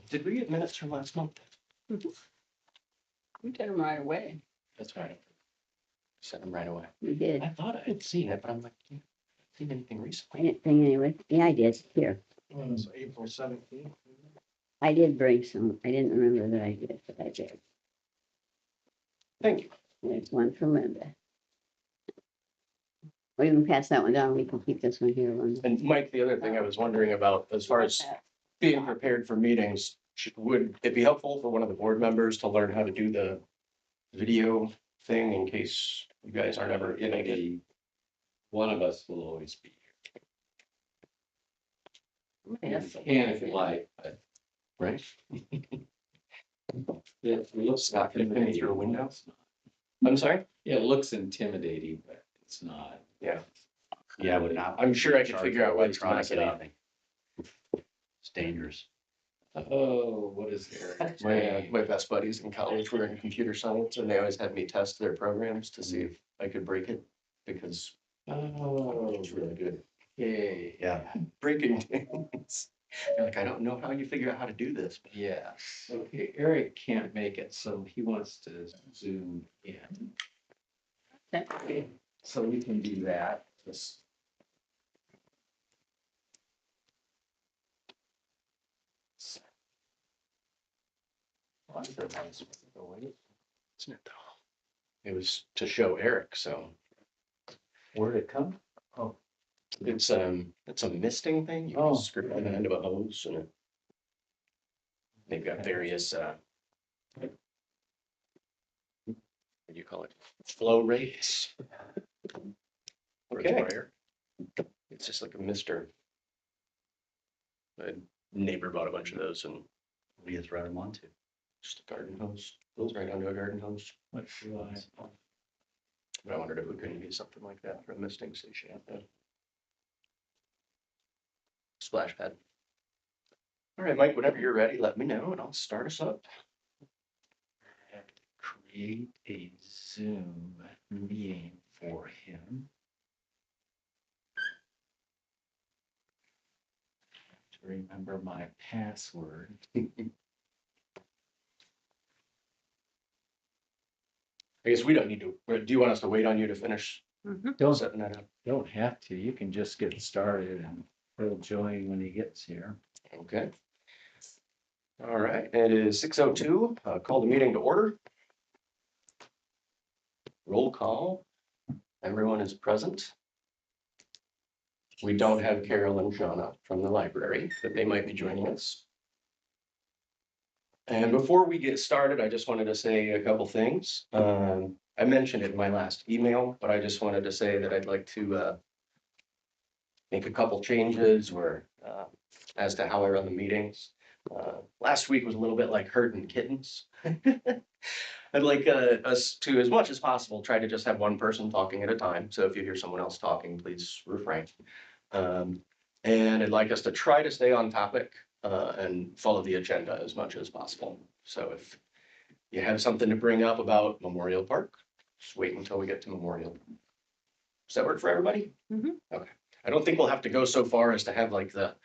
Did we get minutes from last month? We did them right away. That's right. Sent them right away. We did. I thought I had seen it, but I'm like, I haven't seen anything I recently. didn't think anyway. Yeah, I did. Here. So April 17th. I did bring some. I didn't remember that I did, but I did. Thank you. There's one from Linda. We can pass that one down. We can keep this one here. Linda. And Mike, the other thing I was wondering about, as far as being prepared for meetings, would it be helpful for one of the board members to learn how to do the video thing in case you guys aren't ever in it? Maybe one of us will always be here. Yes. You can if you like, but Right? it looks Not gonna fit intimidating. through a window? I'm sorry? Yeah, it looks intimidating, but it's not. Yeah. Yeah, I would not. I'm sure I could figure out ways to electronic mess it up. anything. It's dangerous. Oh, what is there? My best buddies in college were in computer science and they always had me test their programs to see if I could break it because Oh, it's really good. okay. Yeah. Breaking things. They're like, I don't know how you figure out how to do this. Yes, okay, Eric can't make it, so he wants to zoom in. Okay. So we can do that. Just Isn't it though? It was to show Eric, so where'd it come? it's a misting thing. You Oh. can screw it in the end of a hose and they've got various what do you call it? Flow rates. Okay. It's just like a mister. My neighbor bought a bunch of those and We just run them on to. just a garden hose. Goes right onto a garden hose. What do I? But I wondered if we couldn't use something like that for a misting station. Splash pad. All right, Mike, whenever you're ready, let me know and I'll start us up. Create a Zoom meeting for him. To remember my password. I guess we don't need to, or do you want us to wait on you to finish Don't, setting that up? don't have to, you can just get started and he'll join when he gets here. Okay. All right, it is 6:02. Call the meeting to order. Roll call. Everyone is present. We don't have Carol and Shauna from the library, but they might be joining us. And before we get started, I just wanted to say a couple things. I mentioned it in my last email, but I just wanted to say that I'd like to make a couple changes or as to how I run the meetings. Last week was a little bit like herding kittens. I'd like us to, as much as possible, try to just have one person talking at a time. So if you hear someone else talking, please refrain. And I'd like us to try to stay on topic and follow the agenda as much as possible. So if you have something to bring up about Memorial Park, just wait until we get to Memorial. Does that work for everybody? Mhm. Okay. I don't think we'll have to go so far as to have like the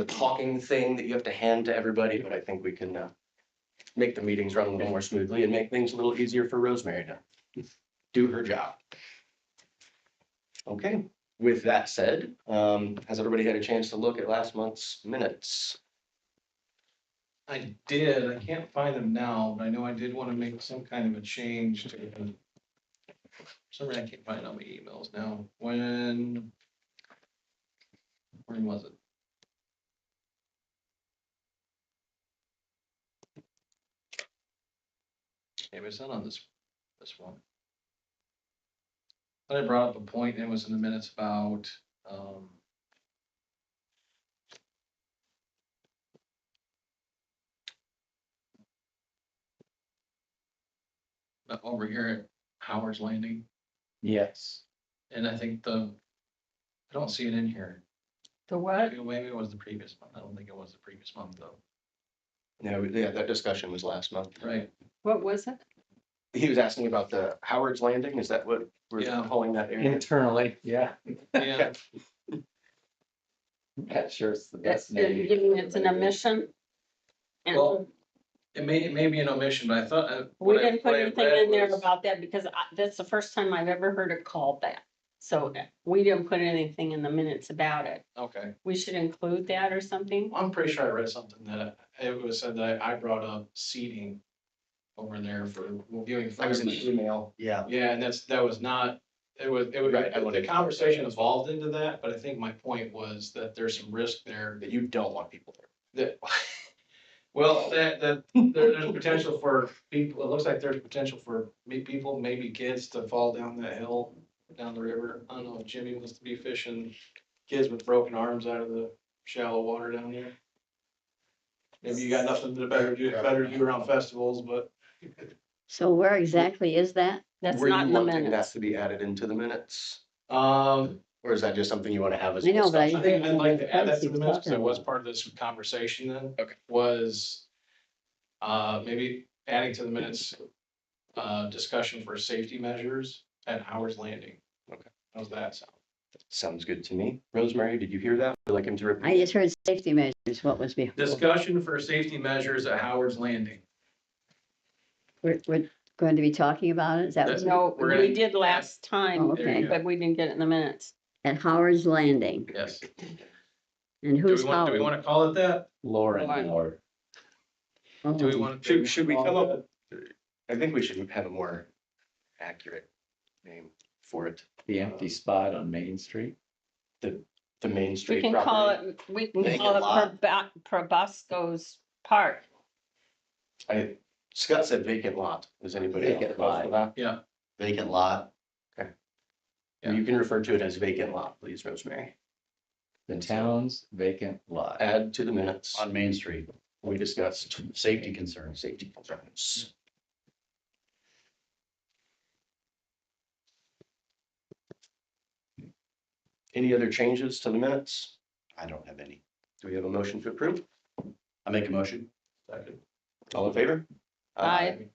talking thing that you have to hand to everybody, but I think we can make the meetings run a little more smoothly and make things a little easier for Rosemary to do her job. Okay, with that said, has everybody had a chance to look at last month's minutes? I did, I can't find them now, but I know I did want to make some kind of a change to them. For some reason I can't find all my emails now. When was it? Maybe it's not on this one. But I brought up a point, and it was in the minutes about, over here at Howard's Landing, Yes. and I think I don't see it in here. The what? Maybe it was the previous month. I don't think it was the previous month though. Yeah, that discussion was last month. Right. What was it? He was asking about the Howard's Landing, is that what we're Yeah. calling that area? Internally, yeah. Yeah, That sure is the That's best name. giving it an emission. Well, it may be an omission, but I thought. We what I- didn't put what I anything read in there was- about that because that's the first time I've ever heard it called that. So we didn't put anything in the minutes about it. Okay, We should include that or something. I'm pretty sure I read something that it was said that I brought up seating over there for viewing. I was in the fireworks. email. Yeah, Yeah, and that was not, it was, Right, I the wanted to- conversation evolved into that, but I think my point was that there's some risk there That you don't want people there. that. Well, there's potential for people, it looks like there's potential for people, maybe kids to fall down that hill, down the river. I don't know if Jimmy wants to be fishing, kids with broken arms out of the shallow water down there. Maybe you got nothing better to do around festivals, but So where exactly is that? That's Were not you in the wanting that minutes. to be added into the minutes? um, Or is that just something you want to have as? I know, but I I think I'd like to add that to Keep the minutes, because it talking was about it. part of this conversation then. Okay. Was, maybe adding to the minutes, discussion for safety measures at Howard's Landing. Okay. How's that sound? Sounds good to me. Rosemary, did you hear that? Would you like him to repeat? I just heard safety measures, what was before. Discussion for safety measures at Howard's Landing. We're going to be talking about it, is that That's- what- No, We're gonna we did last Oh, time, okay. but we didn't get it in the minutes. At Howard's Landing, Yes. and who's Do we Howard? want to call it that? Lauren Lauren. Howard. Oh, Do we want? Should we come up? I think we should have a more accurate name for it. The empty spot on Main Street. The Main We Street can call property. it, we can Vacant call it lot. Probosco's Park. Scott said vacant lot. Is anybody else Vacant opposed to that? vacant lot. Yeah. You can refer to it as vacant lot, please, Rosemary. The town's vacant lot. Add to the minutes. On Main Street, We discussed safety concerns. safety concerns. Any other changes to the minutes? I don't have any. Do we have a motion to approve? I make a motion. Second. All in favor? Aye.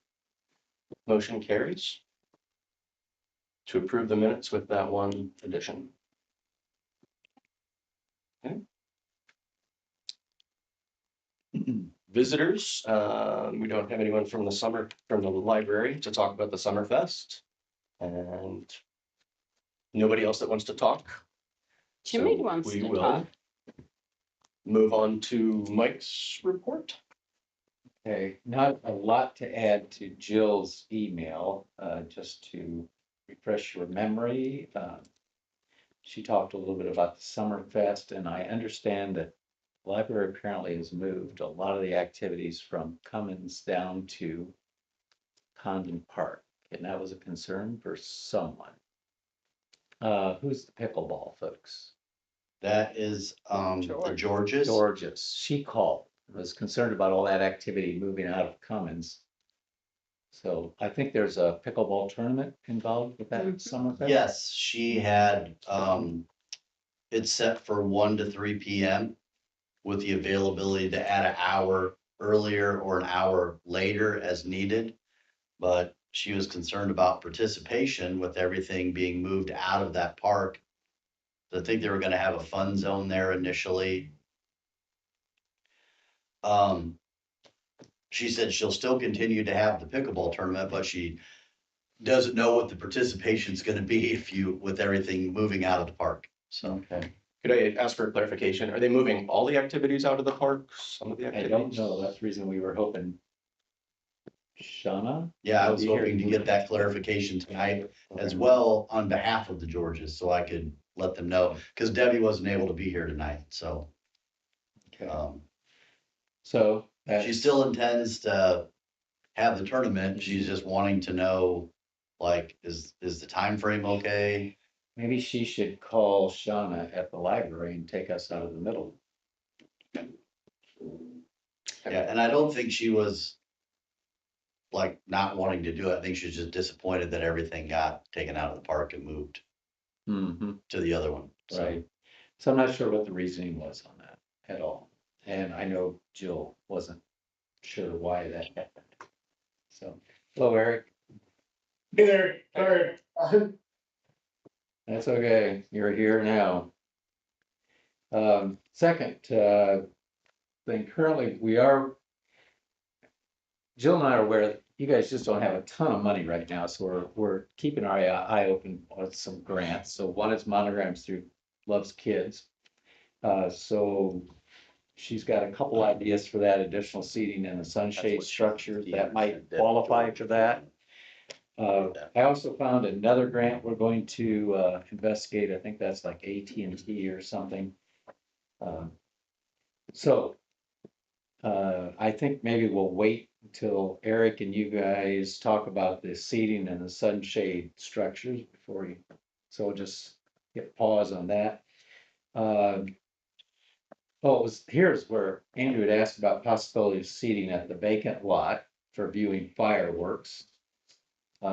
Motion carries. To approve the minutes with that one addition. Okay. Visitors, we don't have anyone from the library to talk about the Summerfest. And nobody else that wants to talk. Jimmy So wants we to will talk. Move on to Mike's report. Okay, not a lot to add to Jill's email, just to refresh your memory. She talked a little bit about the Summerfest, and I understand that the library apparently has moved a lot of the activities from Cummins down to Condon Park, and that was a concern for someone. Who's the pickleball folks? That is, the George. Georges. Georges, she called, was concerned about all that activity moving out of Cummins. So I think there's a pickleball tournament involved with that Mhm. Summerfest. Yes, she had, it's set for 1 to 3 PM with the availability to add an hour earlier or an hour later as needed. But she was concerned about participation with everything being moved out of that park. I think they were gonna have a fun zone there initially. She said she'll still continue to have the pickleball tournament, but she doesn't know what the participation's gonna be with everything moving out of the park, so. Okay. Could I ask for clarification? Are they moving all the activities out of the park? Some of the I activities? don't know, that's the reason we were hoping. Shauna? Yeah, I was Be here. hoping to get that clarification tonight as well on behalf of the Georges, so I could let them know, because Debbie wasn't able to be here tonight, so. Okay. She So. that's- still intends to have the tournament, she's just wanting to know, like, is the time frame okay? Maybe she should call Shauna at the library and take us out of the middle. Yeah, and I don't think she was like not wanting to do it, I think she was just disappointed that everything got taken out of the park and moved Mm-hmm. to the other one. So, Right. So I'm not sure what the reasoning was on that at all. And I know Jill wasn't sure why that happened. So, hello, Eric. Hey there, sorry. That's okay. You're here now. Second, then currently we are Jill and I are aware that you guys just don't have a ton of money right now, so we're keeping our eye open on some grants. So one is monograms through Loves Kids. So she's got a couple ideas for that, additional seating in the sunshade structures that might qualify for that. I also found another grant we're going to investigate. I think that's like AT&T or something. So I think maybe we'll wait until Eric and you guys talk about the seating and the sunshade structures before you, so we'll just hit pause on that. Here's where Andrew had asked about possibility of seating at the vacant lot for viewing fireworks. We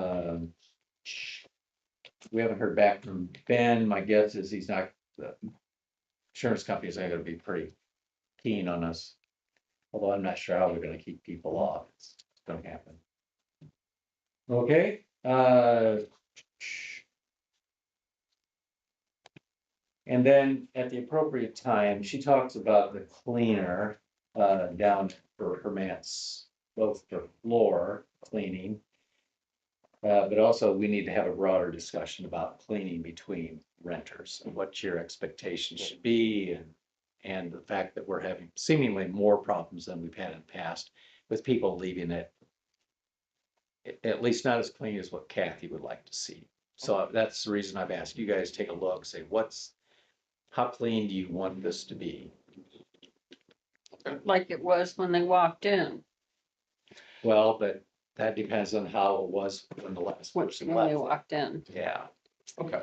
haven't heard back from Ben. My guess is he's not, the insurance companies are gonna be pretty keen on us. Although I'm not sure how we're gonna keep people off. It's gonna happen. Okay, and then at the appropriate time, she talks about the cleaner down for her mats, both the floor cleaning. But also we need to have a broader discussion about cleaning between renters and what your expectations should be and the fact that we're having seemingly more problems than we've had in the past with people leaving it at least not as clean as what Kathy would like to see. So that's the reason I've asked you guys to take a look, say how clean do you want this to be? Like it was when they walked in, Well, but that depends on how it was when the last person when they left. walked in. Yeah, Okay.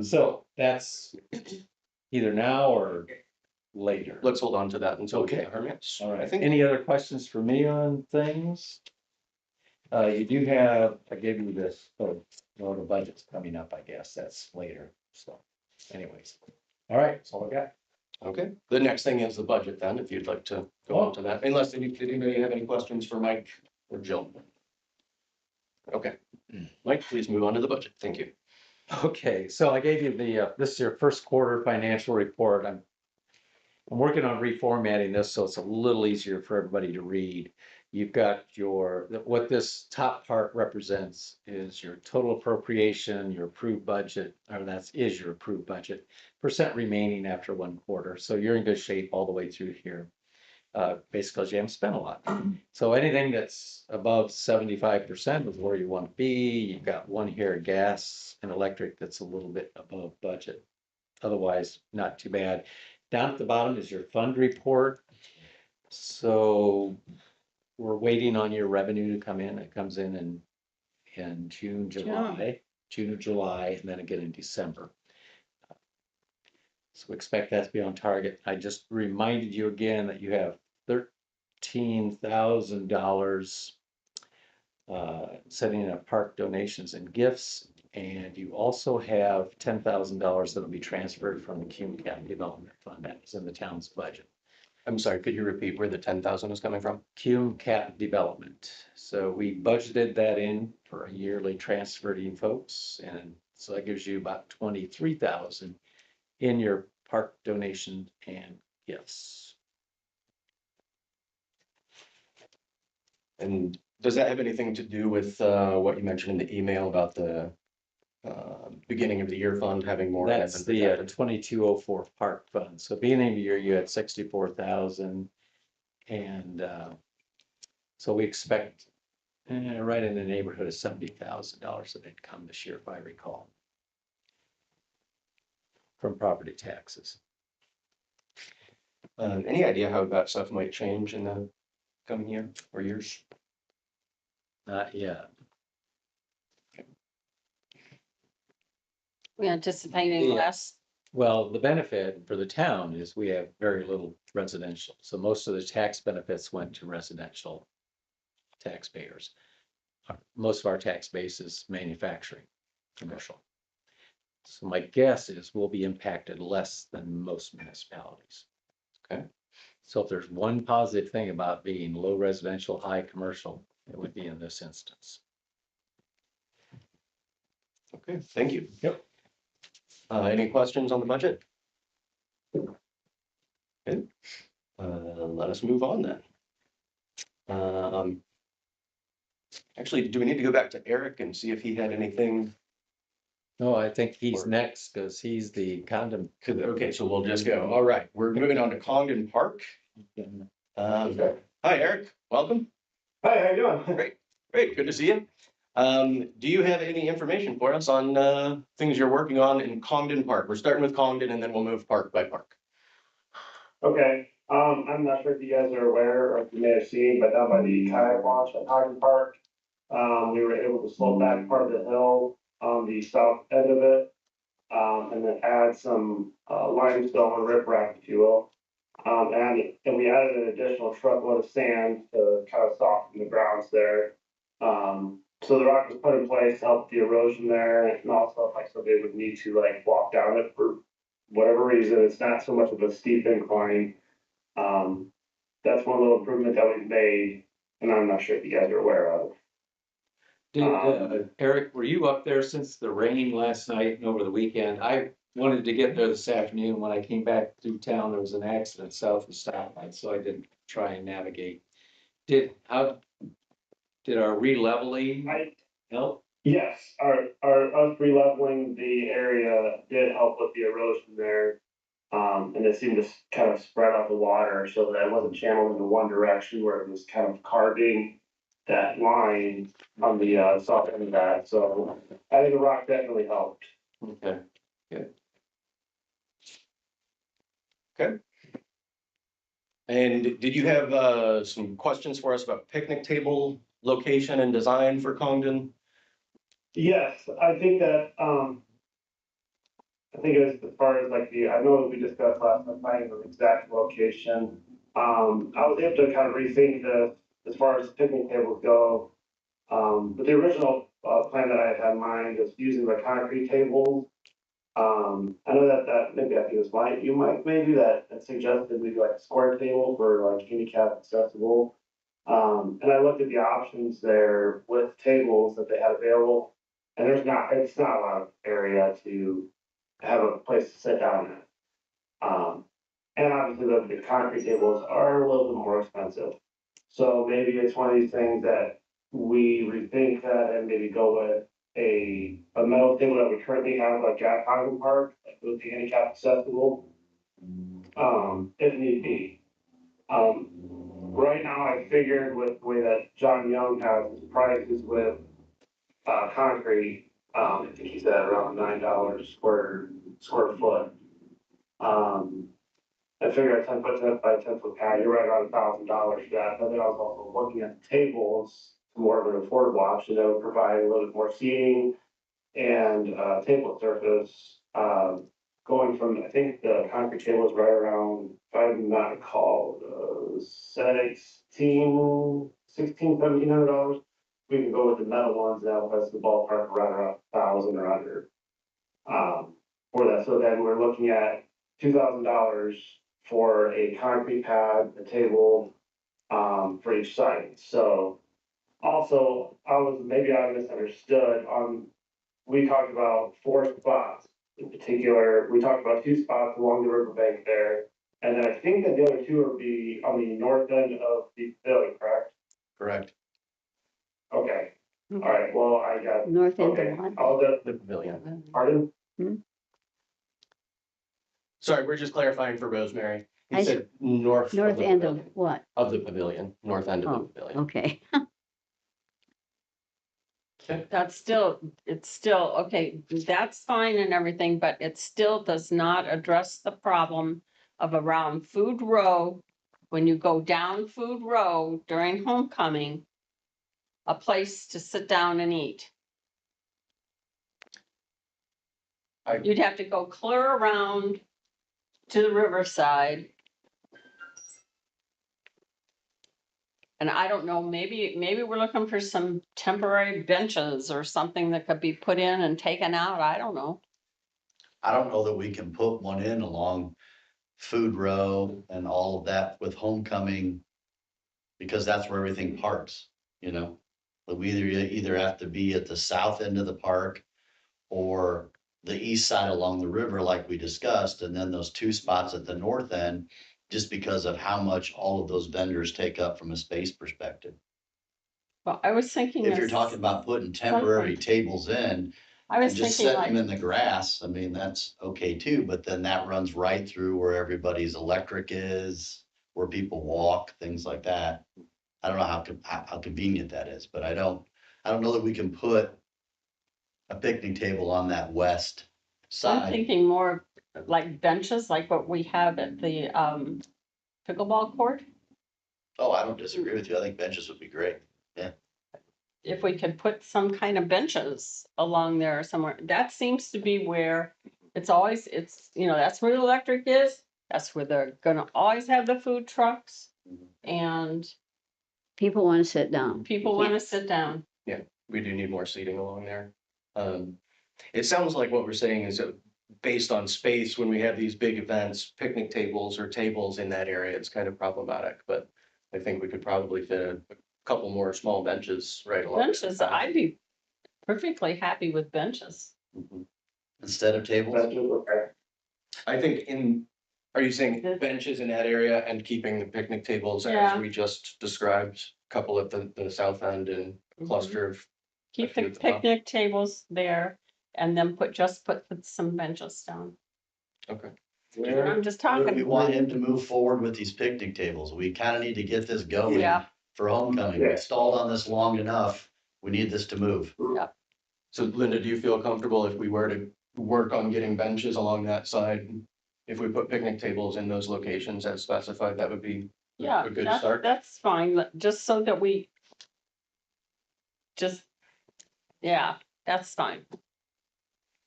so that's either now or later. Let's hold on to that until we Okay. get our minutes. All I right, think, any other questions for me on things? You do have, I gave you this, well, the budget's coming up, I guess, that's later, so anyways. All right, that's all I got. okay, the next thing is the budget then, if you'd like to go on to that, unless, did anybody have any questions for Mike or Jill? Okay, Mike, please move on to the budget, thank you. Okay, so I gave you this is your first quarter financial report. I'm working on reformatting this so it's a little easier for everybody to read. You've got what this top part represents is your total appropriation, your approved budget, or is your approved budget, percent remaining after 1 quarter. So you're in good shape all the way through here. Basically, because you haven't spent a lot. So anything that's above 75% is where you want to be. You've got one here, gas and electric, that's a little bit above budget. Otherwise, not too bad. Down at the bottom is your fund report. So we're waiting on your revenue to come in. It comes in June, June or July, and then again in December. So we expect that to be on target. I just reminded you again that you have $13,000 setting up park donations and gifts. And you also have $10,000 that'll be transferred from the Cume County Development Fund that is in the town's budget. I'm sorry, could you repeat where the 10,000 is coming from? Cume Cap Development. So we budgeted that in for a yearly transfer to you folks, and so that gives you about 23,000 in your park donation and gifts. And does that have anything to do with what you mentioned in the email about the beginning of the year fund having more? That's the 2204 park fund. So beginning of the year, you had 64,000. And so we expect right in the neighborhood of $70,000 of income this year, if I recall, from property taxes. Any idea how that stuff might change in the coming year or years? Not yet. We anticipating Yeah. less. Well, the benefit for the town is we have very little residential. So most of the tax benefits went to residential taxpayers. Most of our tax base is manufacturing, commercial. So my guess is we'll be impacted less than most municipalities. Okay. So if there's one positive thing about being low residential, high commercial, it would be in this instance. Okay, thank you. Yep. Any questions on the budget? Okay, let us move on then. Actually, do we need to go back to Eric and see if he had anything? No, I think he's Or- next because he's the condom. Okay, so we'll just go. All right, we're moving on to Congdon Park. Hi, Eric. Welcome. Hi, how you doing? Great, good to see you. Do you have any information for us on things you're working on in Congdon Park? We're starting with Congdon and then we'll move park by park. Okay, I'm not sure if you guys are aware or if you may have seen, but down by the kayak launch at Highland Park, we were able to slope back part of the hill on the south end of it. And then add some, limestone and riprap, if you will. And we added an additional truckload of sand to kind of soften the grounds there. So the rock was put in place to help the erosion there, and also if like somebody would need to like walk down it for whatever reason, it's not so much of a steep incline. That's one little improvement that we've made, and I'm not sure if you guys are aware of. Did, Eric, were you up there since the rain last night and over the weekend? I wanted to get there this afternoon. When I came back through town, there was an accident south of the stoplight, so I didn't try and navigate. Did our re-leveling help? Yes, us re-leveling the area did help with the erosion there. And it seemed to kind of spread out the water so that it wasn't channeled into one direction where it was kind of carving that line on the, south end of that, so I think the rock definitely helped. Okay, good. And did you have some questions for us about picnic table location and design for Congdon? Yes, I think that, I think as far as like I know that we discussed last time, finding the exact location. I was able to kind of rethink as far as picnic tables go. But the original, plan that I had in mind is using the concrete tables. I know that maybe I think it was Mike maybe that suggested maybe like a square table for like handicap accessible. And I looked at the options there with tables that they had available. And it's not a lot of area to have a place to sit down in. And obviously the concrete tables are a little bit more expensive. So maybe it's one of these things that we rethink that and maybe go with a metal table that we currently have like at Highland Park, that would be handicap accessible. If need be. Right now I figured with the way that John Young has his prices with, concrete, I think he's at around $9 square foot. I figured a 10-foot by 10-foot pad, you're right around $1,000 for that, but then I was also looking at the tables, more of an affordable option that would provide a little bit more seating and, table surface, going from, I think the concrete table is right around, if I'm not recall, $1,700. We can go with the metal ones now, that's the ballpark right around 1,000 or under. For that, so then we're looking at $2,000 for a concrete pad, a table, for each site, so. Also, maybe I misunderstood we talked about 4 spots in particular, we talked about 2 spots along the riverbank there. And then I think that the other 2 would be on the north end of the pavilion, correct? Correct. Okay, all right, well, I got, North end okay, of what? all The pavilion. pardon? Sorry, we're just clarifying for Rosemary. I He s- said north. North the end of pavilion. what? Of the pavilion, north end of the Oh, pavilion. okay. It's still, okay, that's fine and everything, but it still does not address the problem of around Food Row. When you go down Food Row during homecoming, a place to sit down and eat. You'd have to go clear around to the riverside. And I don't know, maybe we're looking for some temporary benches or something that could be put in and taken out. I don't know. I don't know that we can put one in along Food Row and all of that with homecoming. Because that's where everything parks, you know? But we either have to be at the south end of the park. Or the east side along the river like we discussed, and then those 2 spots at the north end. Just because of how much all of those vendors take up from a space perspective. Well, I was thinking. If you're this- talking about putting temporary tables in I was and just thinking setting them in like, the grass, I mean, that's okay too, but then that runs right through where everybody's electric is, where people walk, things like that. I don't know how convenient that is, but I don't know that we can put a picnic table on that west I'm side. thinking more like benches, like what we have at the pickleball court. Oh, I don't disagree with you. I think benches would be great. If we could put some kind of benches along there somewhere, that seems to be where it's always, that's where the electric is. That's where they're gonna always have the food trucks and People want to sit down. people You wanna can't- sit down. We do need more seating along there. It sounds like what we're saying is that based on space, when we have these big events, picnic tables or tables in that area, it's kind of problematic, but I think we could probably fit a couple more small benches right along. Benches, I'd be perfectly happy with benches. Mhm. Instead of tables, Benches, okay. I think are you saying The- benches in that area and keeping the picnic tables Yeah. as we just described? A couple at the south end and a cluster of, Keep few the at the top. picnic tables there and then put some benches down. okay. Where- I'm just where do we talking, want him to move forward with these picnic tables. We kind of need to get this going yeah, for homecoming. We Yeah. stalled on this long enough. We need this to move. So Linda, do you feel comfortable if we were to work on getting benches along that side? If we put picnic tables in those locations as specified, that would be yeah, a good that's, start? that's fine, just so that we just, yeah, that's fine.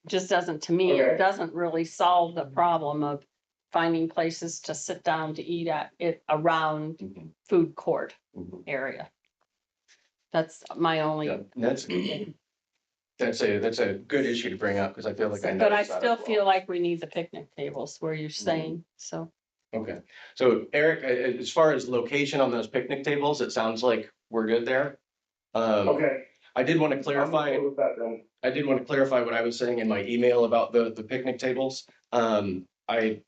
Just doesn't, to me, it Okay. doesn't really solve the problem of finding places to sit down to eat at it around Mhm, food court mhm. area. That's my only, Yeah, and that's a good issue to bring up, because I feel like I but I noticed that still as well. feel like we need the picnic tables where you're saying, so. Okay, so Eric, as far as location on those picnic tables, it sounds like we're good there. Okay. I did want to I'm clarify. cool with that then. I did want to clarify what I was saying in my email about the picnic tables. I'm not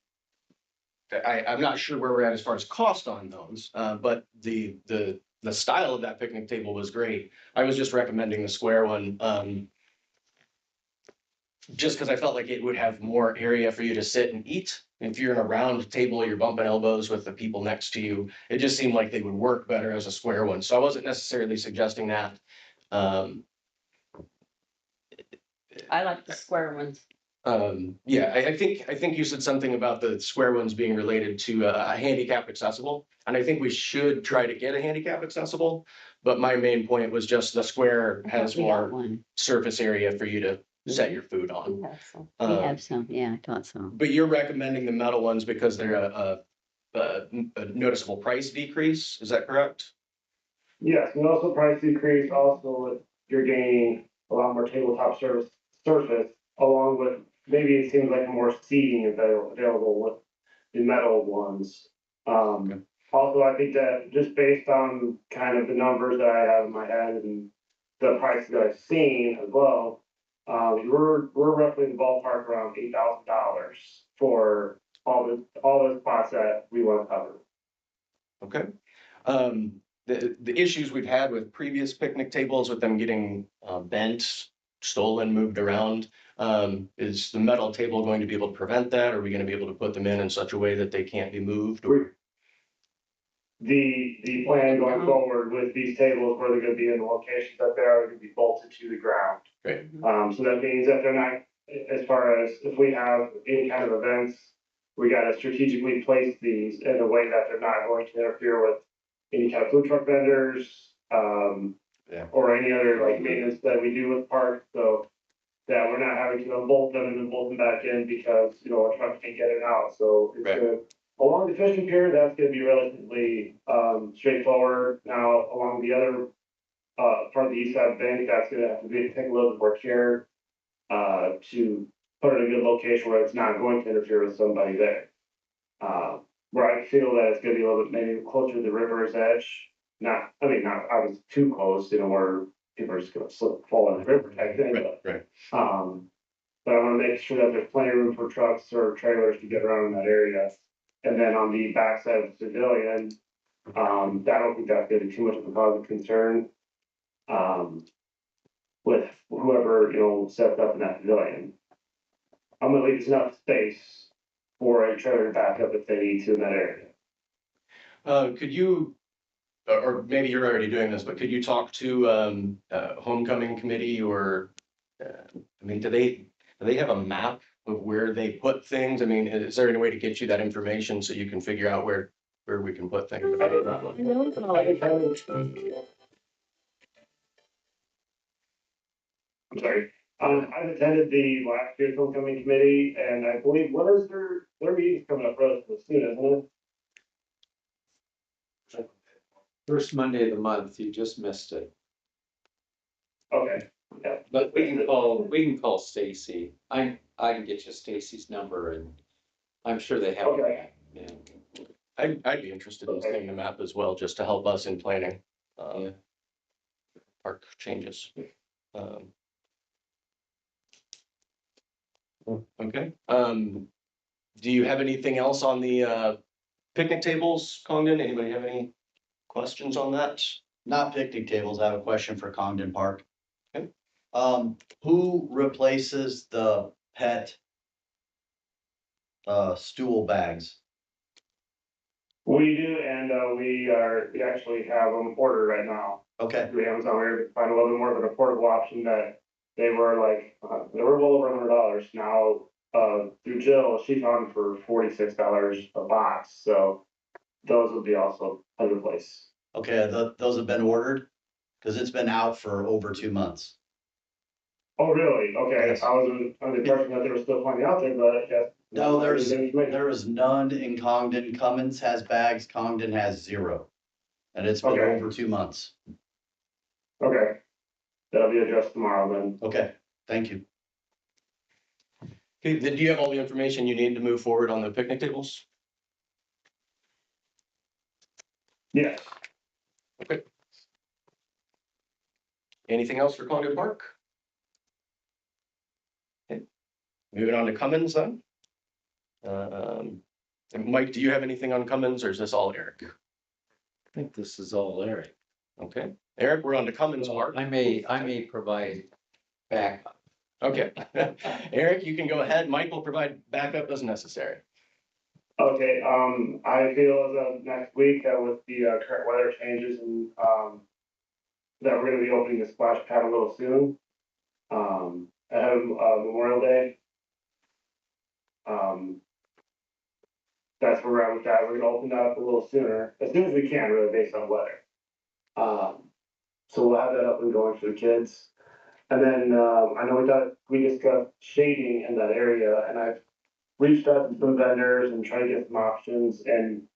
sure where we're at as far as cost on those, but the style of that picnic table was great. I was just recommending the square one, just because I felt like it would have more area for you to sit and eat. If you're in a round table, you're bumping elbows with the people next to you. It just seemed like they would work better as a square one. So I wasn't necessarily suggesting that. I like the square ones. Yeah, I think you said something about the square ones being related to a handicap accessible. And I think we should try to get a handicap accessible. But my main point was just the square I thought has we got more one. surface area for you to set your food on. Yeah, so. We Um, have some, yeah, I thought so. But you're recommending the metal ones because they're a noticeable price decrease, is that correct? Yes, and also price decrease, also you're gaining a lot more tabletop surface, along with, maybe it seems like more seating available with the metal ones. Also, I think that just based on kind of the numbers that I have in my head and the prices that I've seen as well, we're roughly in the ballpark around $8,000 for all the spots that we want to cover. Okay. The issues we've had with previous picnic tables with them getting bent, stolen, moved around, is the metal table going to be able to prevent that? Are we going to be able to put them in such a way that they can't be moved? Or The plan going forward with these tables, where they're gonna be in the locations that they are, gonna be bolted to the ground. Great. So that means that they're not, as far as if we have any kind of events, we gotta strategically place these in a way that they're not going to interfere with any kind of food truck vendors, Yeah. or any other like maintenance that we do with parks, so that we're not having to unbolt them and then bolt them back in because, a truck can't get it out, so it's Right. gonna. Along the fishing pier, that's gonna be relatively, straightforward. Now, along the other, part of the east side of the bank, that's gonna have to take a little bit more care, to put it in a good location where it's not going to interfere with somebody there. Where I feel that it's gonna be a little bit maybe closer to the river's edge, not obviously too close, where people are just gonna slip, fall in the river type thing, but. Right. But I wanna make sure that there's plenty of room for trucks or trailers to get around in that area. And then on the backside of the pavilion, I don't think that's gonna be too much of a cause of concern. with whoever, sets up in that pavilion. I'm gonna leave enough space for a trailer to back up if they need to in that area. Could you, or maybe you're already doing this, but could you talk to, homecoming committee or, I mean, do they have a map of where they put things? I mean, is there any way to get you that information so you can figure out where we can put things? I'm sorry. I've attended the last year's homecoming committee, and I believe, what is their meeting's coming up relatively soon, isn't it? First Monday of the month, you just missed it. Okay, But we can call Stacy. I can get you Stacy's number and I'm sure they have. Okay. Yeah. I'd be interested in seeing the map as well, just to help us in planning, Yeah. park changes. Okay, do you have anything else on the, picnic tables, Congdon? Anybody have any questions on that? Not picnic tables, I have a question for Congdon Park. Okay. Who replaces the pet stool bags? we do, and we actually have them ordered right now. Okay, Through Amazon, we were able to find a little bit more of an affordable option that they were they were well over $100 now. Through Jill, she found them for $46 a box, so those would be also under place. okay, those have been ordered? Cause it's been out for over 2 months. Oh, really? Okay, Yes. I was under the impression that they were still plenty out there, but yes. No, there Information. is none in Congdon. Cummins has bags, Congdon has 0. And it's been Okay. over 2 months. Okay, that'll be addressed tomorrow then. Okay, thank you. Okay, then do you have all the information you need to move forward on the picnic tables? Yes. Anything else for Congdon Park? Okay, moving on to Cummins then. And Mike, do you have anything on Cummins or is this all Eric? I think this is all Eric. Okay, Eric, we're on to Cummins Park. I may provide backup. Okay, Eric, you can go ahead. Mike will provide backup as necessary. Okay, I feel as of next week, with the, current weather changes and, that we're gonna be opening the splash pad a little soon. Ahead of, Memorial Day. That's where we're at with that. We're gonna open that up a little sooner, as soon as we can, really, based on weather. So we'll have that up and going for the kids. And then, I know we discussed shading in that area, and I've reached out to some vendors and tried to get some options, and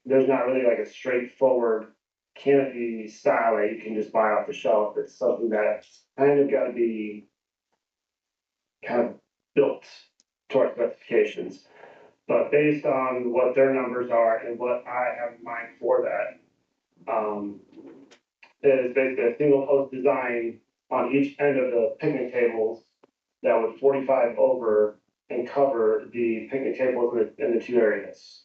there's not really like a straightforward canopy style that you can just buy off the shelf. It's something that's kind of gotta be kind of built to our specifications. But based on what their numbers are and what I have in mind for that, is basically a single post design on each end of the picnic tables that would 45 over and cover the picnic tables in the 2 areas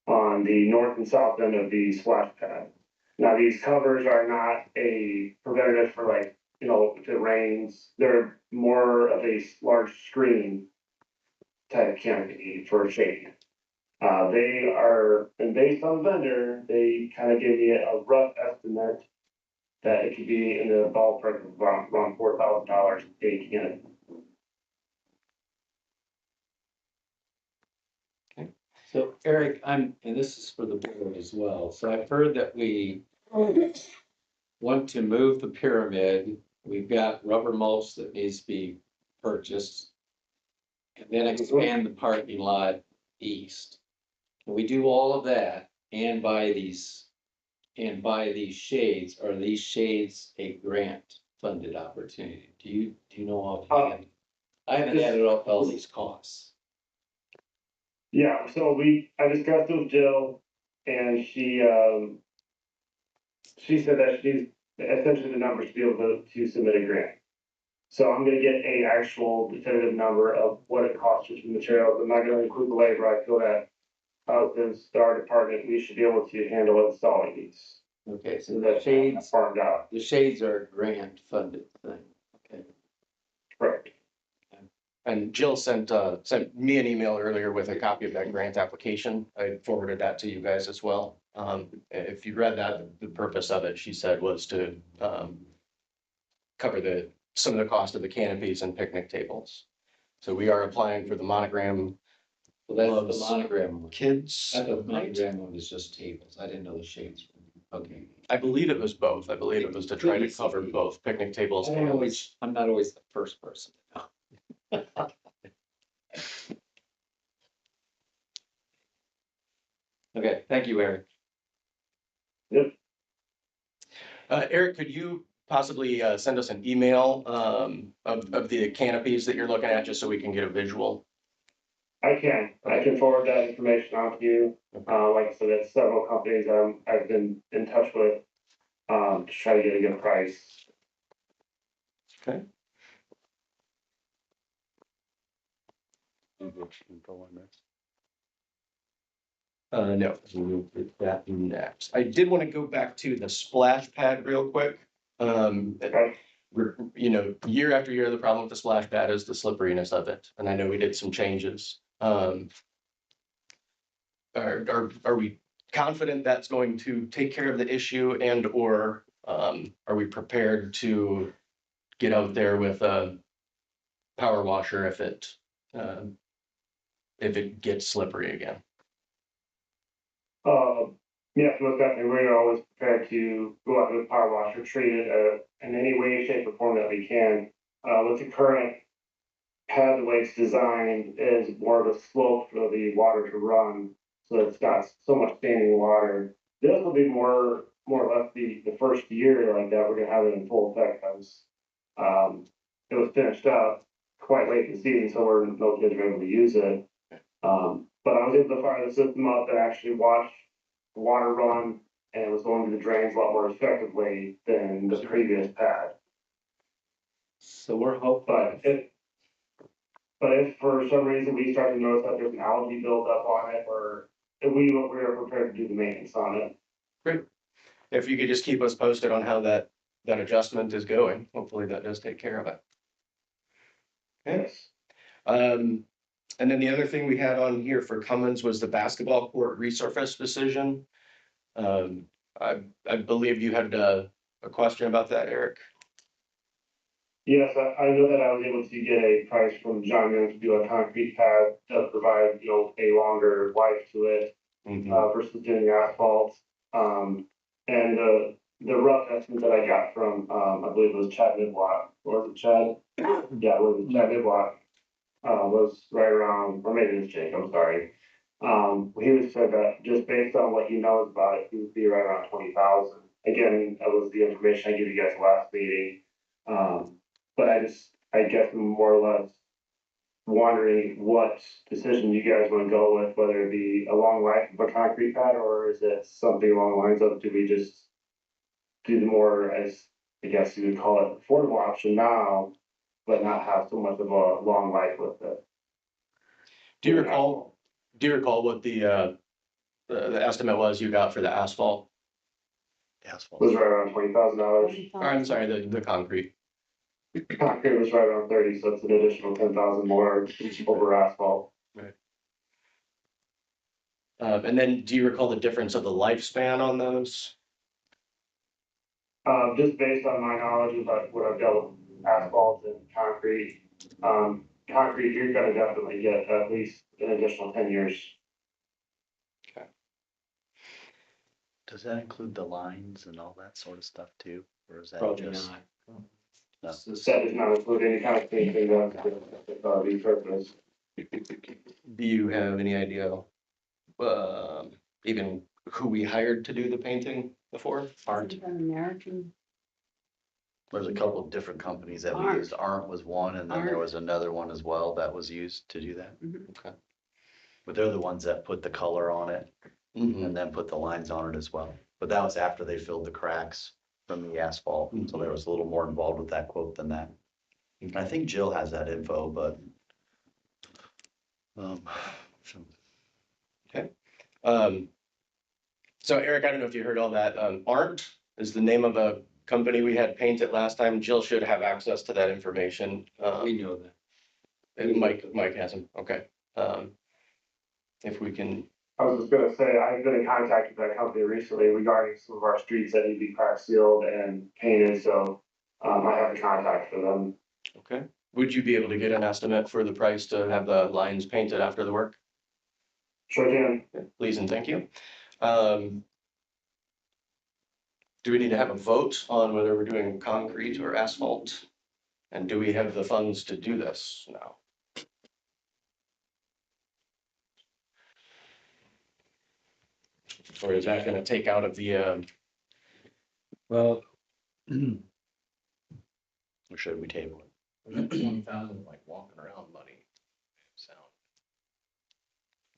on the north and south end of the splash pad. Now, these covers are not a preventative for if it rains, they're more of a large screen type canopy for shade. They are, and based on vendor, they kind of gave me a rough estimate that it could be in the ballpark of around $4,000 a canopy. So Eric, and this is for the board as well. So I've heard that we want to move the pyramid. We've got rubber mulch that needs to be purchased. And then expand the parking lot east. Can we do all of that and buy these shades? Are these shades a grant funded opportunity? Do you know offhand? I haven't added up all these costs. Yeah, so I discussed with Jill, and she said that she's essentially the numbers to be able to submit a grant. So I'm gonna get a actual definitive number of what it costs for the materials. I'm not gonna include the labor. I feel that, since our department, we should be able to handle installing these. Okay, so So the that's shades, farmed out. the shades are a grant funded thing, okay. Correct. And Jill sent me an email earlier with a copy of that grant application. I forwarded that to you guys as well. If you read that, the purpose of it, she said, was to, cover some of the cost of the canopies and picnic tables. So we are applying for the monogram Well, that's Loves the monogram one. kids. I thought the monogram one was just tables. I didn't know the shades. Okay. I believe it was both. I believe it was to try to cover both picnic tables I'm and not always the first person. Okay, thank you, Eric. Eric, could you possibly send us an email of the canopies that you're looking at, just so we can get a visual? I can forward that information on to you. Like I said, there's several companies I've been in touch with, to try to get a good price. Okay. No, we'll get that next. I did want to go back to the splash pad real quick. Okay. Year after year, the problem with the splash pad is the slipperiness of it, and I know we did some changes. Are we confident that's going to take care of the issue, and or are we prepared to get out there with a power washer if it gets slippery again? Yes, most definitely, we're always prepared to go out with power washer, treat it, in any way, shape, or form that we can. With the current pad, the way it's designed is more of a slope for the water to run, so it's got so much standing water. This will be more or less the first year like that, we're gonna have it in full effect, because, it was finished up quite late in the season, so no kids were able to use it. But I was able to fire the system up and actually watch the water run, and it was going to the drains a lot more effectively than the previous pad. So we're hoping. But if for some reason we start to notice that there's an algae buildup on it, or if we are prepared to do the maintenance on it. Great. If you could just keep us posted on how that adjustment is going, hopefully that does take care of it. Okay. Yes. And then the other thing we had on here for Cummins was the basketball court resurface decision. I believe you had a question about that, Eric. Yes, I know that I was able to get a price from John Young to do a concrete pad to provide, a longer life to it, versus doing asphalt. And the rough estimate that I got from, I believe it was Chad Midwalk, or was it Chad? Yeah, it was Chad Midwalk, was right around, or maybe it was Jake, I'm sorry. He was said that just based on what he knows about it, he would be right around 20,000. Again, that was the information I gave you guys last meeting. But I guess I'm more or less wondering what decision you guys want to go with, whether it be a long life of a concrete pad, or is it something along the lines of, do we just do the more, as I guess you would call it, affordable option now, but not have so much of a long life with it? Do you recall what the estimate was you got for the asphalt? Asphalt. It was right around $20,000. Or, I'm sorry, the concrete. Concrete was right around 30, so it's an additional 10,000 more over asphalt. And then do you recall the difference of the lifespan on those? Just based on my knowledge about what I've dealt with asphalt and concrete, concrete, you're gonna definitely get at least an additional 10 years. Does that include the lines and all that sort of stuff too? Or is that Probably just? not. No. This is- That does not include any kind of painting that's repurposed. Do you have any idea, even who we hired to do the painting before? Isn't that American? There's a couple of different companies that we Arndt. used. Arndt was one, and then there Arndt. was another one as well that was used to do that. Okay. But they're the ones that put the color on it and then put the lines on it as well. But that was after they filled the cracks from the asphalt, so there was a little more involved with that quote than that. And I think Jill has that info, but. Um, So Eric, I don't know if you heard all that. Arndt is the name of a company we had paint it last time. Jill should have access to that information. We know that. And Mike hasn't, okay. If we can, I was just gonna say, I've been in contact with that company recently regarding some of our streets that need to be crack sealed and painted, so, I have the contact for them. okay, would you be able to get an estimate for the price to have the lines painted after the work? Sure can. Please and thank you. Do we need to have a vote on whether we're doing concrete or asphalt? And do we have the funds to do this now? Or is that gonna take out of the, Well, Or should we table it? 20,000 like walking around money? Sound.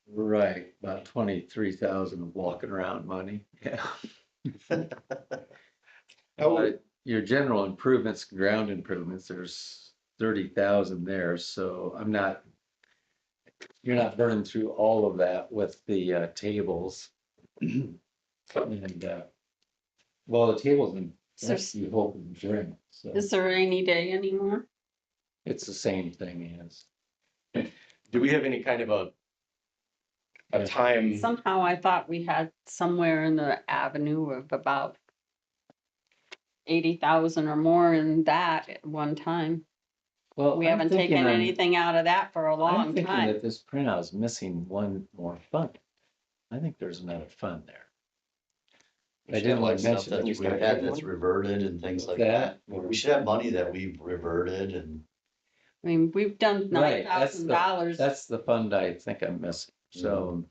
right, about 23,000 of walking around money, yeah. But your general improvements, ground improvements, there's 30,000 there, so you're not burning through all of that with the tables. And, well, the tables and Is there- that's you hope and dream, so Is there a rainy day anymore? it's the same thing as. Do we have any kind of a time? Somehow I thought we had somewhere in the avenue of about 80,000 or more in that at one time. Well, We I'm haven't thinking taken I'm- anything out of that for a I'm long thinking time. that this printout is missing one more fund. I think there's another fund there. We I should didn't have, wanna like, stuff mention that it. we've had that's reverted and things like That- that. We should have money that we've reverted and. I mean, we've done Right, that's the- $9,000. That's the fund I think I'm missing, so,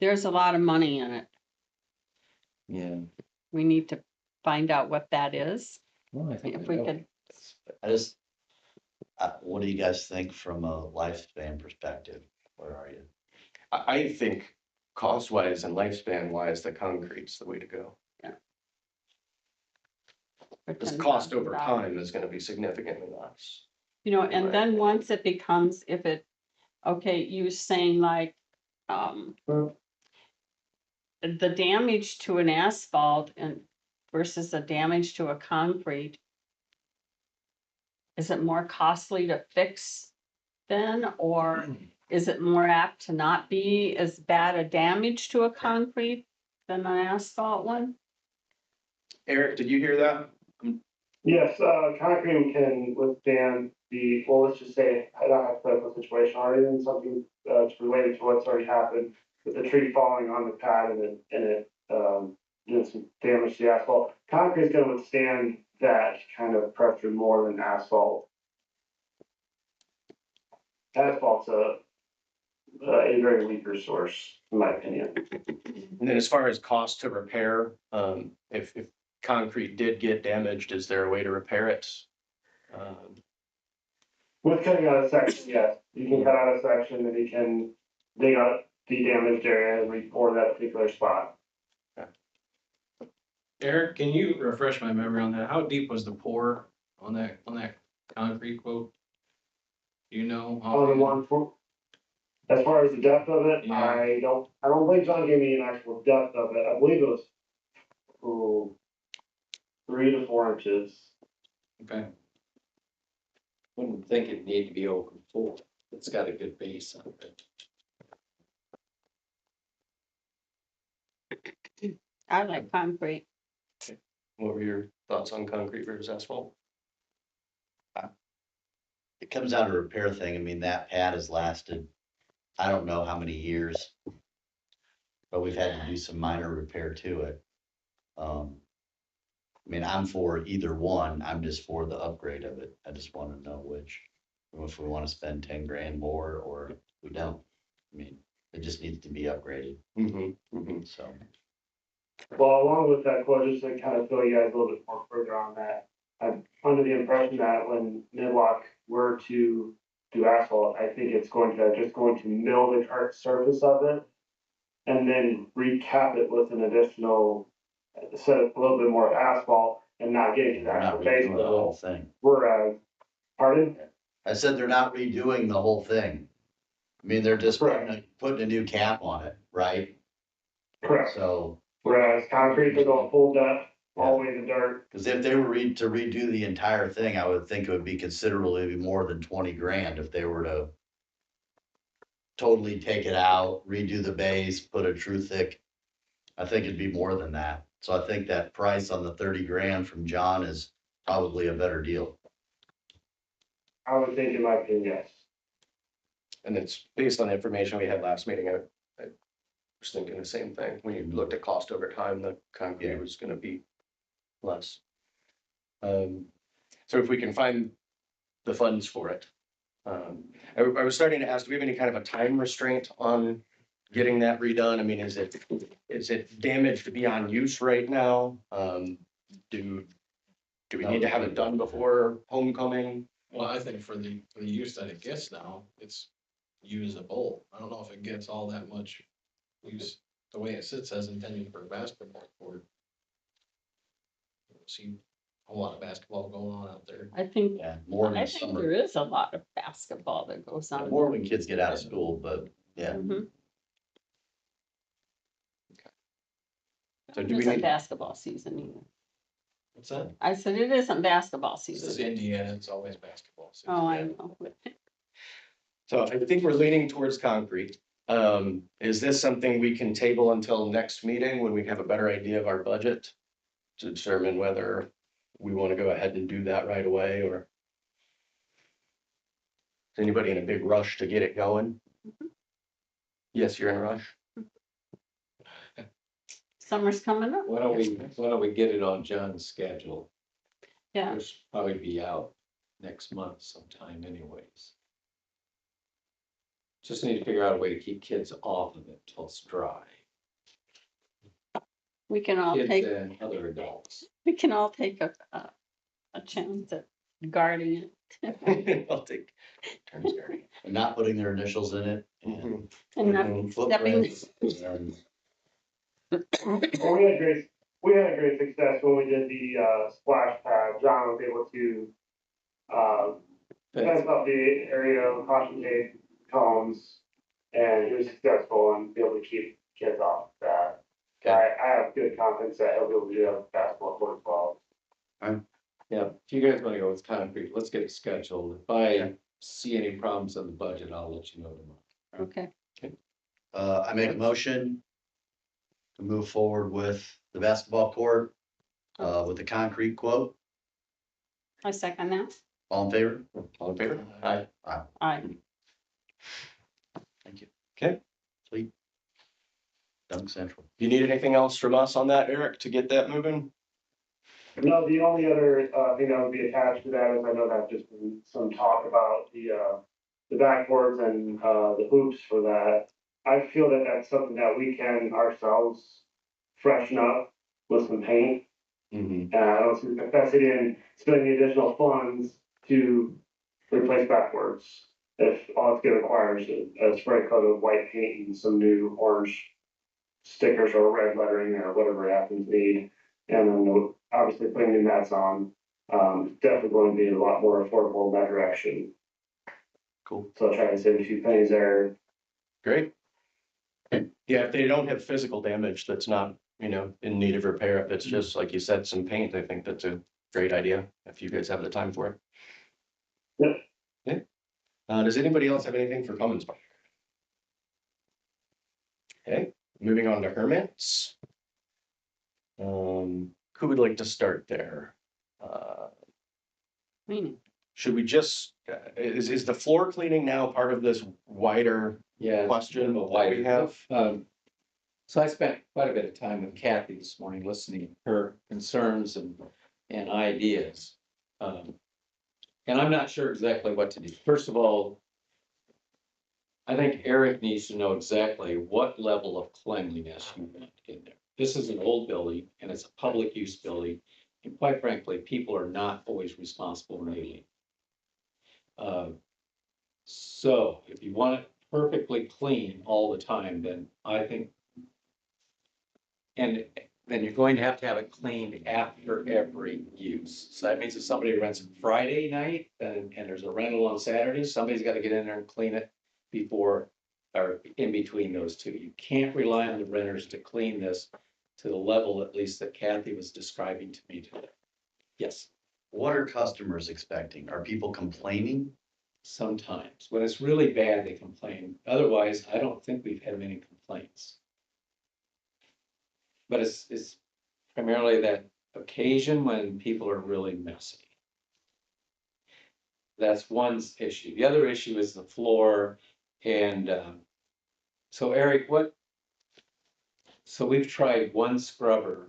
There's a lot of money in it. yeah. We need to find out what that is. Well, I think If I we know. could, I just, what do you guys think from a lifespan perspective? Where are you? I think cost wise and lifespan wise, the concrete's the way to go. for This cost over $10,000. time is gonna be significantly less. You know, and Right. then once it becomes, okay, you saying like, the damage to an asphalt and versus the damage to a concrete. Is it more costly to fix then, or is it more apt to not be as bad a damage to a concrete than an asphalt one? Eric, did you hear that? Yes, concrete can withstand well, let's just say, I don't have a hypothetical situation, or even something, that's related to what's already happened with the tree falling on the pad and it, doing some damage to the asphalt. Concrete's gonna withstand that kind of pressure more than asphalt. Asphalt's a very weaker source, in my opinion. And then as far as cost to repair, if concrete did get damaged, is there a way to repair it? With cutting out a section, yes, you can cut out a section and you can dig out the damaged area and re-pour that particular spot. Eric, can you refresh my memory on that? How deep was the pour on that concrete quote? Do you know? On the one for, as far as the depth of it, Yeah. I don't believe John gave me an actual depth of it, I believe it was, 3 to 4 inches. Okay, Wouldn't think it'd need to be open full. It's got a good base on it. I like concrete. What were your thoughts on concrete versus asphalt? It comes down to a repair thing. I mean, that pad has lasted, I don't know how many years. But we've had to do some minor repair to it. I mean, I'm for either one. I'm just for the upgrade of it. I just wanna know which. If we wanna spend 10 grand more or we don't. I mean, it just needs to be upgraded, so. Well, along with that quote, just to kind of fill you guys a little bit more further on that, I'm under the impression that when Midlock were to do asphalt, I think it's going to mill the current surface of it and then recap it with an additional, set a little bit more asphalt and not getting to the They're not actual base redoing the whole level. thing. Whereas, pardon? I said they're not redoing the whole thing. I mean, they're just putting a new cap on it, right? Correct. So, Whereas concrete will go full depth, all the way to dirt. because if they were to redo the entire thing, I would think it would be considerably more than 20 grand if they were to totally take it out, redo the base, put a true thick. I think it'd be more than that. So I think that price on the 30 grand from John is probably a better deal. I would think in my opinion, yes. And it's based on the information we had last meeting. I was thinking the same thing. When you looked at cost over time, the concrete Yeah. was gonna be less. So if we can find the funds for it. I was starting to ask, do we have any kind of a time restraint on getting that redone? I mean, is it damaged beyond use right now? Do we need to have it done before homecoming? Well, I think for the use that it gets now, it's usable. I don't know if it gets all that much use, the way it sits as intended for a basketball court. I don't see a whole lot of basketball going on out there. I think, Yeah, more in I the think summer. there is a lot of basketball that goes on. More when kids get out of school, but yeah. Mhm. So It do we isn't need- basketball season either. What's that? I said it isn't basketball This is season. Indiana, it's always basketball. season. Oh, I know. So I think we're leaning towards concrete. Is this something we can table until next meeting when we have a better idea of our budget? To determine whether we want to go ahead and do that right away, or? Is anybody in a big rush to get it going? Yes, you're in a rush. Summer's coming up. Why don't we get it on John's schedule? Yeah, It'll probably be out next month sometime anyways. Just need to figure out a way to keep kids off of it till it's dry. we can all Kids take, and other adults. we can all take a chance at guarding it. I'll take turns, Gary. And not putting their initials in it. And And not stepping, footprints. And Well, we had a great success when we did the, splash pad. John was able to, fence up the area with caution tape, cones, and he was successful and be able to keep kids off that. I have good confidence that he'll be able to do that basketball court as well. Yeah, if you guys wanna go with concrete, let's get it scheduled. If I see any problems on the budget, I'll let you know tomorrow. okay, I make a motion to move forward with the basketball court, with the concrete quote. I second that. All in favor? All in favor? Aye. Aye. Thank you. Okay. Sweet. Dunk Central. Do you need anything else from us on that, Eric, to get that moving? No, the only other, thing that would be attached to that is I know that just been some talk about the backboards and, the hoops for that. I feel that that's something that we can ourselves freshen up with some paint. Mm-hmm. I don't see the necessity in spending the additional funds to replace backwards. If all it's gonna require is a spray coat of white paint and some new orange stickers or red lettering or whatever it happens to need. And then obviously putting new mats on, definitely going to be a lot more affordable in that direction. Cool. So I'll try to save a few pennies there. Great. Yeah, if they don't have physical damage, that's not, in need of repair, if it's just, like you said, some paint, I think that's a great idea, if you guys have the time for it. Yep. Yeah. Does anybody else have anything for Cummins Park? Okay, moving on to Hermits. Who would like to start there? Meaning, Should we just, is the floor cleaning now part of this wider Yeah. question But that we have? So I spent quite a bit of time with Kathy this morning, listening to her concerns and ideas. And I'm not sure exactly what to do. First of all, I think Eric needs to know exactly what level of cleanliness you want in there. This is an old building and it's a public use building. And quite frankly, people are not always responsible really. So if you want it perfectly clean all the time, then I think. And then you're going to have it cleaned after every use. So that means if somebody rents Friday night and there's a rental on Saturday, somebody's got to get in there and clean it before or in between those two. You can't rely on the renters to clean this to the level at least that Kathy was describing to me today. Yes, What are customers expecting? Are people complaining? sometimes. When it's really bad, they complain. Otherwise, I don't think we've had many complaints. But it's primarily that occasion when people are really messy. That's one issue. The other issue is the floor. And so Eric, so we've tried one scrubber.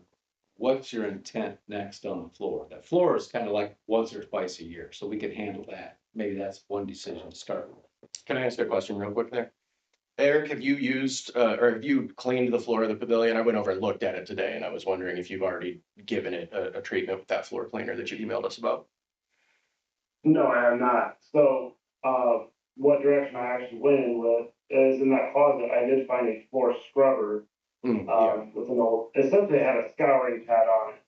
What's your intent next on the floor? The floor is kind of like once or twice a year, so we can handle that. Maybe that's one decision to start with. Can I ask a question real quick there? Eric, have you used, or have you cleaned the floor of the pavilion? I went over and looked at it today and I was wondering if you've already given it a treatment with that floor cleaner that you emailed us about. No, I have not. So, what direction I actually went in with is in that closet, I did find a floor scrubber, Yeah, with an old, essentially it had a scouring pad on it.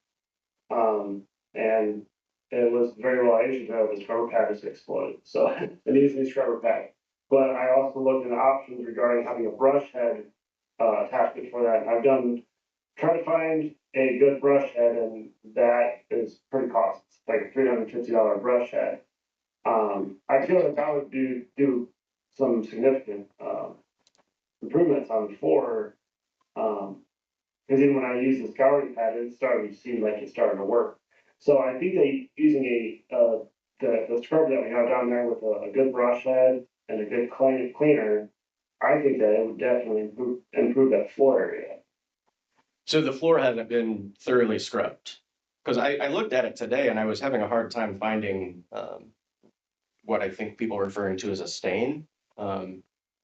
And it was very well aged, the scrubber pad just exploded, so it needs a new scrubber pad. But I also looked into options regarding having a brush head, attachment for that, and tried to find a good brush head, and that is pretty costly. It's like a $350 brush head. I feel like that would do some significant, improvements on the floor. Cause even when I use the scouring pad, it started to seem like it's starting to work. So I think that using the scrub that we have down there with a good brush head and a good cleaner, I think that it would definitely improve that floor area. so the floor hasn't been thoroughly scrubbed. Cause I looked at it today and I was having a hard time finding, what I think people are referring to as a stain. I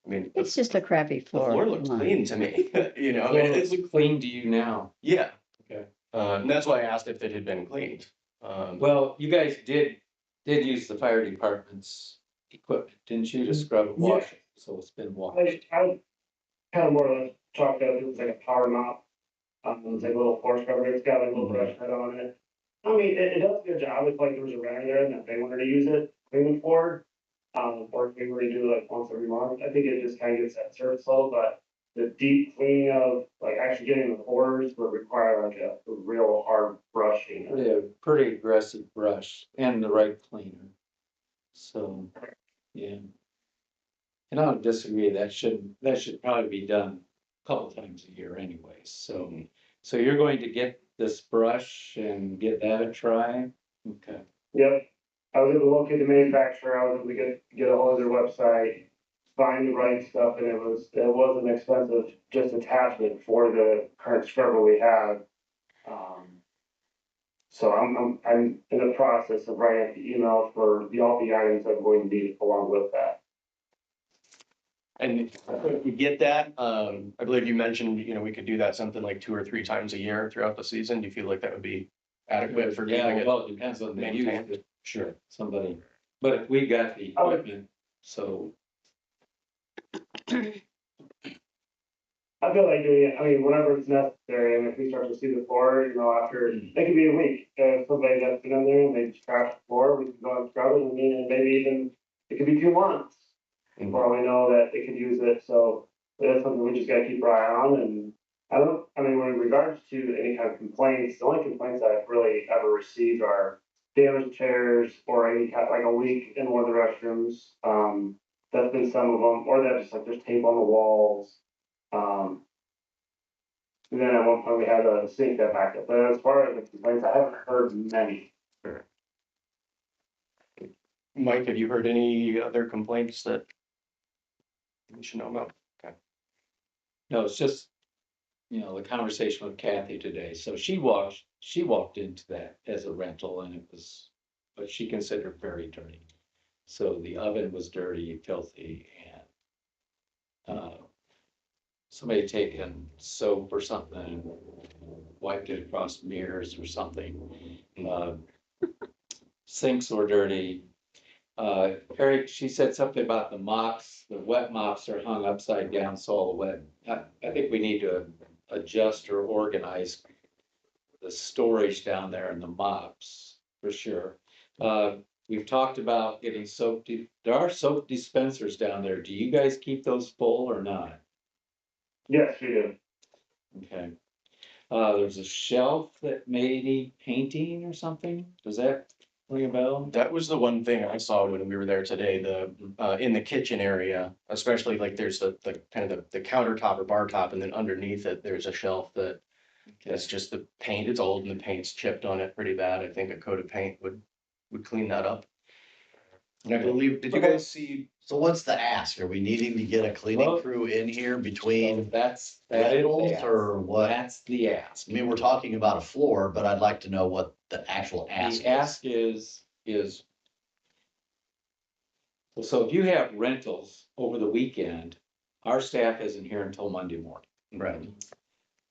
mean, It's just a crappy the floor. floor looks Come on. clean to me, you know, Well, it's, it's clean to you now. yeah. Okay. And that's why I asked if it had been cleaned. Well, you guys did use the fire department's equipment, didn't you, to scrub and wash it? So it's been washed. I kind of more or less chalked it up, it was like a power mop. It's like a little floor scrubber, it's got like a little brush head on it. I mean, it does a good job, it's like there was a renter there and that they wanted to use it, clean the floor. Or if we were to do like once every month, I think it just kind of gets that surface level, but the deep cleaning of, like actually getting the pores would require like a real hard brushing. Pretty aggressive brush and the right cleaner. So, yeah. And I don't disagree, that should probably be done a couple times a year anyways, so you're going to get this brush and get that a try? Okay. Yep, I was able to locate the manufacturer, I was able to get a hold of their website, find the right stuff, and it wasn't expensive, just attachment for the current scrubber we have. So I'm in the process of writing up the email for all the items I'm going to need along with that. And if you get that, I believe you mentioned, you know, we could do that something like 2 or 3 times a year throughout the season. Do you feel like that would be adequate for keeping Yeah, it? well, it depends on the use, maintained? but sure, somebody, but if we got the equipment, so. I feel like doing it, I mean, whenever it's necessary, and if we start to see the floor, you know, after, it could be a week, if somebody that's been in there and they scratch the floor, we can go and scrub it, and maybe even, it could be 2 months. For all we know that they could use it, so that's something we just gotta keep our eye on, and I mean, in regards to any kind of complaints, the only complaints I've really ever received are damaged chairs or any kind, like a leak in one of the restrooms, that's been some of them, or that just like there's tape on the walls. And then at one point we had a sink that backed up, but as far as the complaints, I haven't heard many. Mike, have you heard any other complaints that we should know about? Okay. No, it's just, you know, the conversation with Kathy today, so she walked into that as a rental and it was, but she considered very dirty. So the oven was dirty, filthy, and somebody had taken soap or something and wiped it across mirrors or something. Sinks were dirty. Eric, she said something about the mops, the wet mops are hung upside down, so all the wet. I think we need to adjust or organize the storage down there and the mops, for sure. we've talked about getting soap, there are soap dispensers down there. Do you guys keep those full or not? Yes, we do. Okay. There's a shelf that may need painting or something. Does that ring a bell? That was the one thing I saw when we were there today, in the kitchen area, especially like there's the kind of the countertop or bar top, and then underneath it, there's a shelf that it's just the paint, it's old and the paint's chipped on it pretty bad. I think a coat of paint would clean that up. And I believe, did you guys see, So what's the ask? Are we needing to get a cleaning Well- crew in here So between that is the rentals ask. or what? That's the ask. I mean, we're talking about a floor, but I'd like to know what the actual ask The ask is. So if you have rentals over the weekend, our staff isn't here until Monday morning. Right.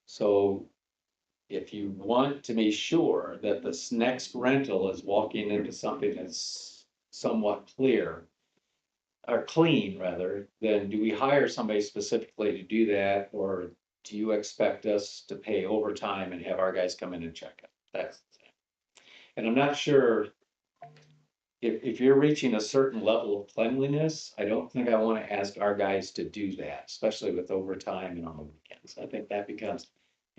So if you want to be sure that this next rental is walking into something that's somewhat clear, or clean rather, then do we hire somebody specifically to do that? Or do you expect us to pay overtime and have our guys come in and check it? That's, and I'm not sure if you're reaching a certain level of cleanliness, I don't think I want to ask our guys to do that, especially with overtime and on the weekends. I think that becomes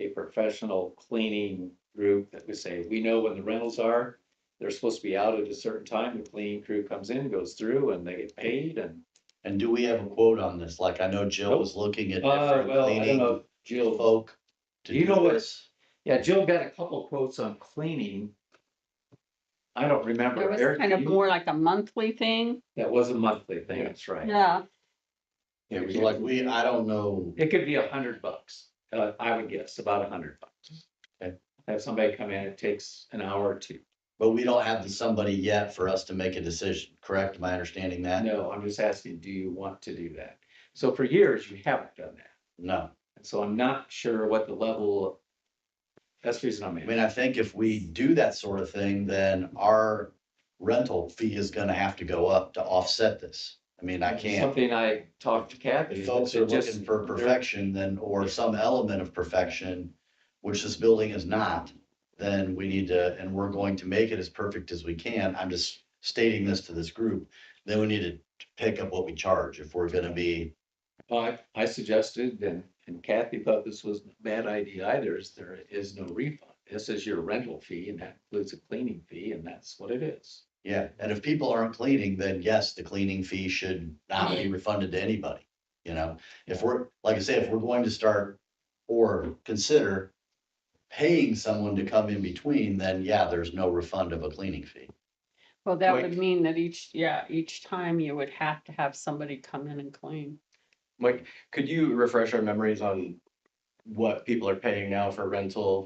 a professional cleaning group that we say, we know when the rentals are, they're supposed to be out at a certain time, the cleaning crew comes in, goes through, and they get paid, and. And do we have a quote on this? Like, I know Jill was looking at different Well, I don't know, cleaning Jill, folk to You do know what- this. yeah, Jill got a couple quotes on cleaning. I don't remember. It was Eric, kind of you- more like a monthly thing. That was a monthly thing, that's right. Yeah, yeah, So like I don't know, It could be $100, I would guess, about $100. Okay. Have somebody come in, it takes an hour or two. but we don't have the somebody yet for us to make a decision, correct? Am I understanding that? No, I'm just asking, do you want to do that? So for years, you haven't done that. No. And so I'm not sure what the level, that's the reason I'm I in. mean, I think if we do that sort of thing, then our rental fee is gonna have to go up to offset this. I mean, I can't, Something I talked to Kathy. if folks are it just- looking for perfection, then, or some element of perfection, which this building is not, then we need to, and we're going to make it as perfect as we can. I'm just stating this to this group. Then we need to pick up what we charge if we're gonna be, I suggested, and Kathy thought this was a bad idea either, is there is no refund. This is your rental fee and that includes a cleaning fee and that's what it is. yeah. And if people aren't cleaning, then yes, the cleaning fee should not be refunded to anybody. You know, if we're, like I say, if we're going to start or consider paying someone to come in between, then yeah, there's no refund of a cleaning fee. well, that Mike? would mean that each time you would have to have somebody come in and clean. Mike, could you refresh our memories on what people are paying now for rental,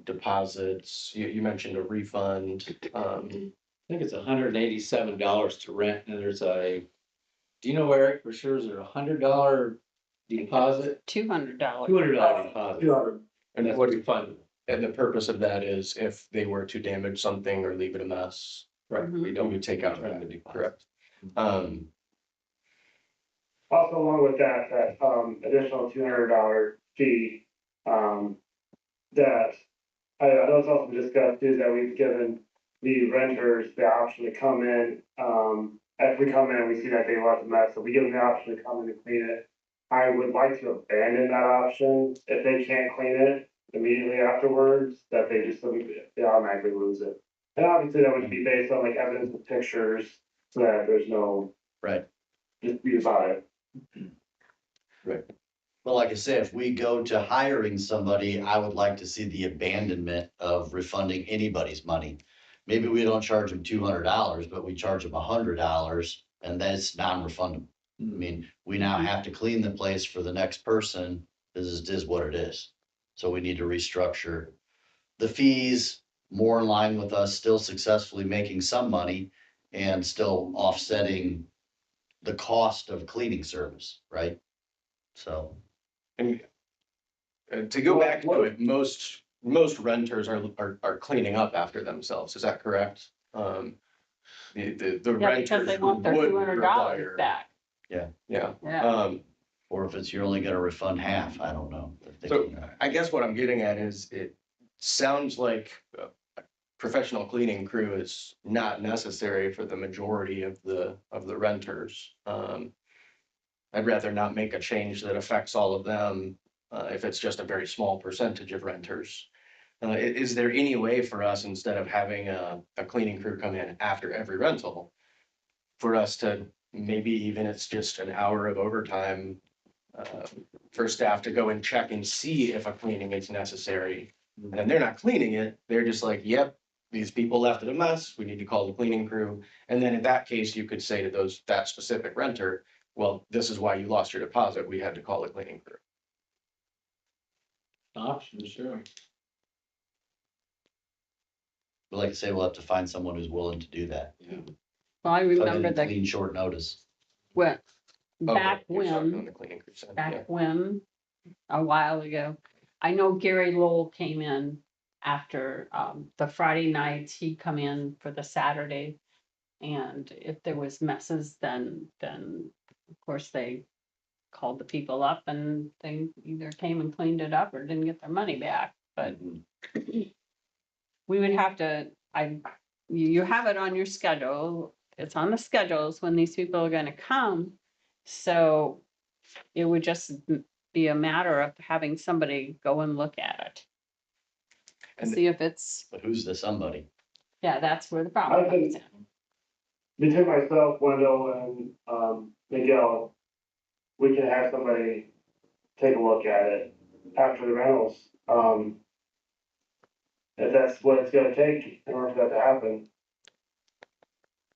deposits? You mentioned a refund. I think it's $187 to rent and there's do you know, Eric, for sure, is there $100 deposit? $200. $200 deposit. And That's what, refundable. and the purpose of that is if they were to damage something or leave it a mess, Right, we you don't would take out return the that, deposit. correct? Also, along with that additional $200 fee, that I know it's also discussed is that we've given the renters the option to come in, if we come in and we see that they left a mess, so we give them the option to come in and clean it. I would like to abandon that option if they can't clean it immediately afterwards, that they automatically lose it. And obviously that would be based on like evidence with pictures, so that there's no Right. dispute about it. But like I say, if we go to hiring somebody, I would like to see the abandonment of refunding anybody's money. Maybe we don't charge them $200, but we charge them $100 and that's non-refundable. I mean, we now have to clean the place for the next person. This is what it is. So we need to restructure the fees more in line with us still successfully making some money and still offsetting the cost of cleaning service, right? So. And to go back to it, most renters are cleaning up after themselves, is that correct? The Yeah, renters because they who want their would $200 require- back. Yeah, Yeah. Or if it's, you're only gonna refund half, I don't know. so I guess what I'm getting at is it sounds like professional cleaning crew is not necessary for the majority of the renters. I'd rather not make a change that affects all of them, if it's just a very small percentage of renters. Is there any way for us, instead of having a cleaning crew come in after every rental, for us to maybe even it's just an hour of overtime, for staff to go and check and see if a cleaning is necessary? And they're not cleaning it, they're just like, yep, these people left it a mess, we need to call the cleaning crew. And then in that case, you could say to that specific renter, well, this is why you lost your deposit, we had to call the cleaning crew. Option, sure. But like I say, we'll have to find someone who's willing to do that. Well, I Come in remember and that clean short notice. when, Okay, back you're talking on when, the cleaning crew side, yeah. back when, a while ago. I know Gary Lowell came in after, the Friday nights, he'd come in for the Saturday. And if there was messes, then of course they called the people up and they either came and cleaned it up or didn't get their money back, but we would have to, you have it on your schedule, it's on the schedules when these people are gonna come. So it would just be a matter of having somebody go and look at it. And- See if it's, But who's the somebody? yeah, that's where the problem I think- comes in. Between myself, Wendell, and, Miguel, we can have somebody take a look at it after the rentals. If that's what it's gonna take in order for that to happen.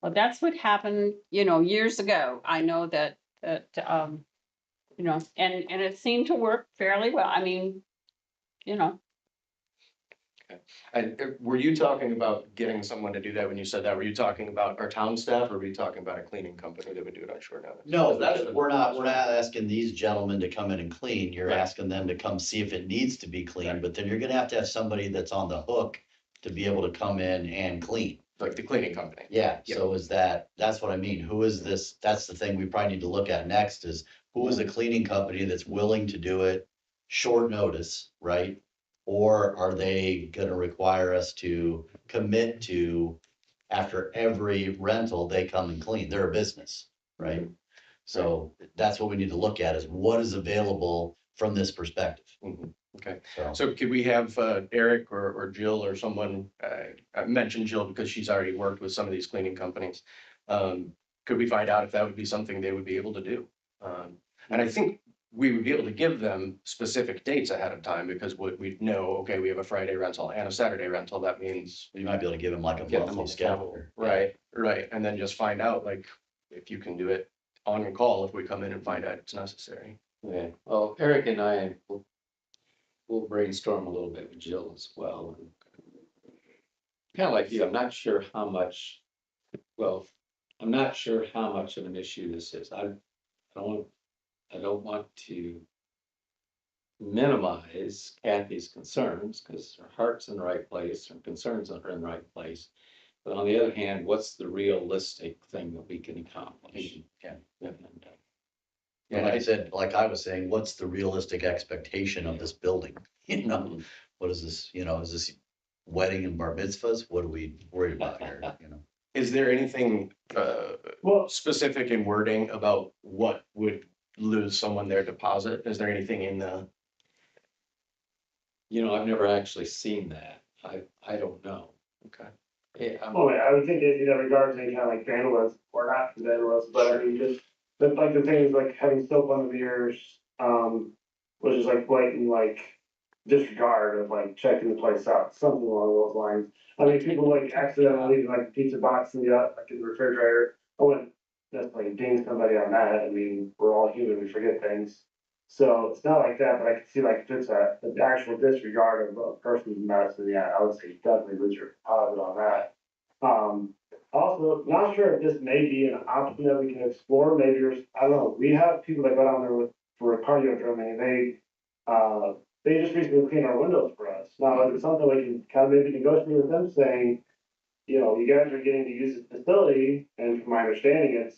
Well, that's what happened, years ago. I know that, and it seemed to work fairly well. I mean, And were you talking about getting someone to do that when you said that? Were you talking about our town staff, or were you talking about a cleaning company that would do it on short notice? No, we're not asking these gentlemen to come in and clean. You're Right. asking them to come see if it needs to be cleaned, Right. but then you're gonna have to have somebody that's on the hook to be able to come in and clean. Like the cleaning company. Yeah, so that's what I mean. Who is this? That's the thing we probably need to look at next is who is a cleaning company that's willing to do it short notice, right? Or are they gonna require us to commit to after every rental, they come and clean? They're a business, right? So that's what we need to look at is what is available from this perspective. Mhm. Okay, So, so could we have Eric or Jill or someone, I mentioned Jill because she's already worked with some of these cleaning companies. Could we find out if that would be something they would be able to do? And I think we would be able to give them specific dates ahead of time because we know, okay, we have a Friday rental and a Saturday rental, that means. you might be able to give them like a Get them monthly on schedule. Right, and then just find out, like, if you can do it on call, if we come in and find out it's necessary. Yeah, well, Eric and I will brainstorm a little bit with Jill as well. Kind of like you, I'm not sure how much, I'm not sure how much of an issue this is. I don't want to minimize Kathy's concerns because her heart's in the right place, her concerns are in the right place. But on the other hand, what's the realistic thing that we can accomplish? Yeah. And, And like I said, like I was saying, what's the realistic expectation of this building? You know, what is this, is this wedding and bar mitzvahs? What are we worried about here, Is there anything Well, specific in wording about what would lose someone their deposit? Is there anything in the? I've never actually seen that. I don't know. Okay. Yeah, well, I would think in that regards, any kind of like vandalism or not vandalism, but I mean, just, but like the things like having soap on the mirrors, which is like blatant, like disregard of like checking the place out, something along those lines. I mean, people like accidentally leaving like pizza box in like in the refrigerator. I wouldn't necessarily ding somebody on that. I mean, we're all human, we forget things. So it's not like that, but I can see like if it's an actual disregard of a person's medicine, yeah, I would say definitely lose your deposit on that. Also, not sure if this may be an option that we can explore, maybe there's, I don't know, we have people that go down there for cardio drumming, and they just recently cleaned our windows for us. Now, is it something we can kind of maybe negotiate with them saying, you guys are getting to use the facility, and from my understanding, it's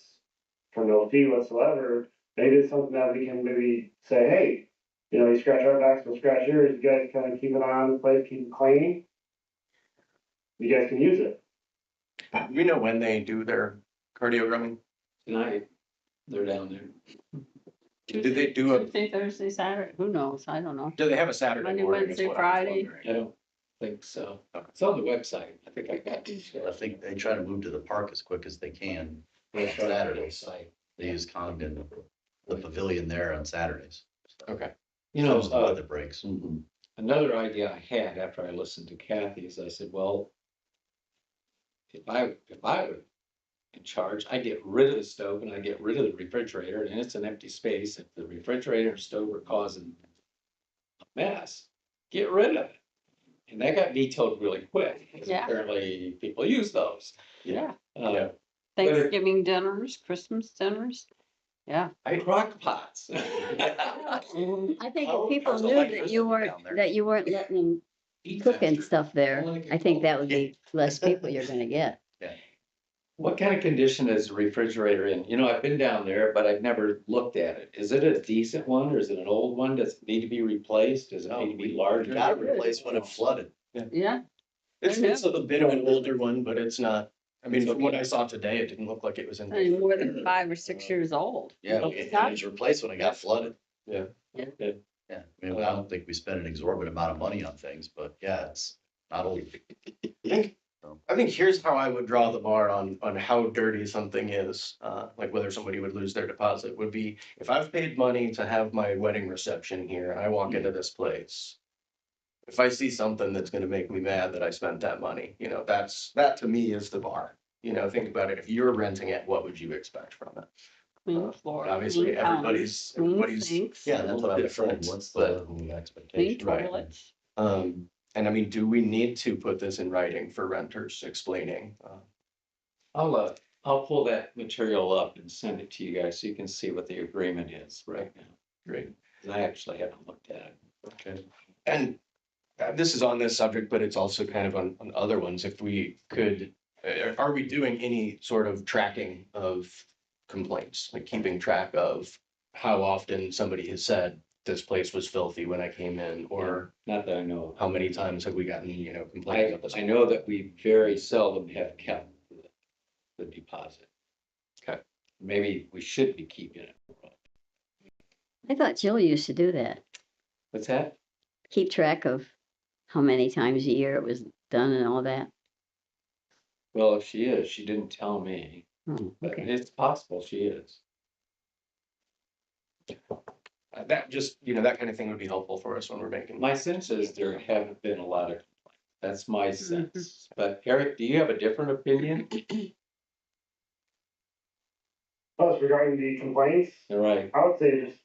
for no fee whatsoever. Maybe it's something that we can maybe say, hey, you scratch our backs, we'll scratch yours, you guys kind of keep an eye on the place, keep it clean. you guys can use it. Do we know when they do their cardiogramming? Tonight, they're down there. Do they do a, Tuesday, Thursday, Saturday, who knows? I don't know. do they have a Saturday Monday, morning? is Wednesday, what I was Friday. wondering. I don't think so. It's on the website. I think I got it. I think they try to move to the park as quick as they can. Saturdays, they use Congdon, the pavilion there on Saturdays. Okay. You know, Close the weather breaks. another idea I had after I listened to Kathy is I said, well, if I were in charge, I get rid of the stove and I get rid of the refrigerator and it's an empty space. If the refrigerator and stove are causing a mess, get rid of it. And that got vetoed really quick. Because Yeah. apparently people use those. Yeah. Uh, Thanksgiving dinners, Christmas dinners. Yeah. crock pots. I think How- if people how's the knew electricity down there? that you weren't letting them cook and stuff there, I think that would be less people you're gonna get. What kind of condition is the refrigerator in? You know, I've been down there, but I've never looked at it. Is it a decent one or is it an old one? Does it need to be replaced? Does it No, need to be we larger? got it replaced when it flooded. Yeah. It's a bit of an older one, but it's not, I mean, from what I saw today, it didn't look like it was in. I mean, more than 5 or 6 years old. Yeah, it was replaced when it got flooded. Yeah. Yeah. Yeah, I mean, I don't think we spend an exorbitant amount of money on things, but yeah, it's not old. I think here's how I would draw the bar on how dirty something is, like whether somebody would lose their deposit would be, if I've paid money to have my wedding reception here, and I walk into this place. If I see something that's gonna make me mad that I spent that money, you know, that to me is the bar. You know, think about it, if you're renting it, what would you expect from it? Clean floor. Obviously, clean everybody's, counters, clean everybody's, sinks, Yeah, that's what I'm saying. Different, What's the but- level of Clean expectation? right. toilets. and I mean, do we need to put this in writing for renters explaining? I'll pull that material up and send it to you guys so you can see what the agreement is right now. Great. 'Cause I actually haven't looked at it. Okay. And this is on this subject, but it's also kind of on other ones. If we could, are we doing any sort of tracking of complaints? Like keeping track of how often somebody has said, this place was filthy when I came in, or Not that I know of. how many times have we gotten, you know, complaints about this? I know that we very seldom have kept the deposit. Okay. Maybe we should be keeping it. I thought Jill used to do that, What's that? keep track of how many times a year it was done and all that. Well, if she is, she didn't tell me, Oh, but okay. it's possible she is. That just, you know, that kind of thing would be helpful for us when we're making. My sense is there haven't been a lot of complaints. That's my Mm-hmm. sense. But Eric, do you have a different opinion? Plus regarding the complaints, All right. I would say just,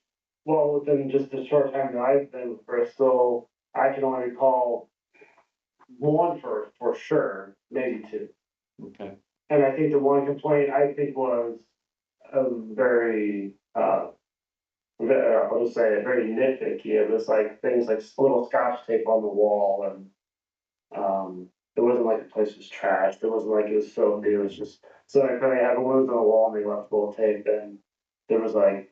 well, within just the short time that I've been with Bristol, I can only recall one for sure, maybe two. Okay. And I think the one complaint I think was a very, I'll just say it, very nitpicky. It was like things like little scotch tape on the wall and, it wasn't like the place was trashed. It wasn't like it was filthy. It was just, so like when they had balloons on the wall and they left little tape and there was like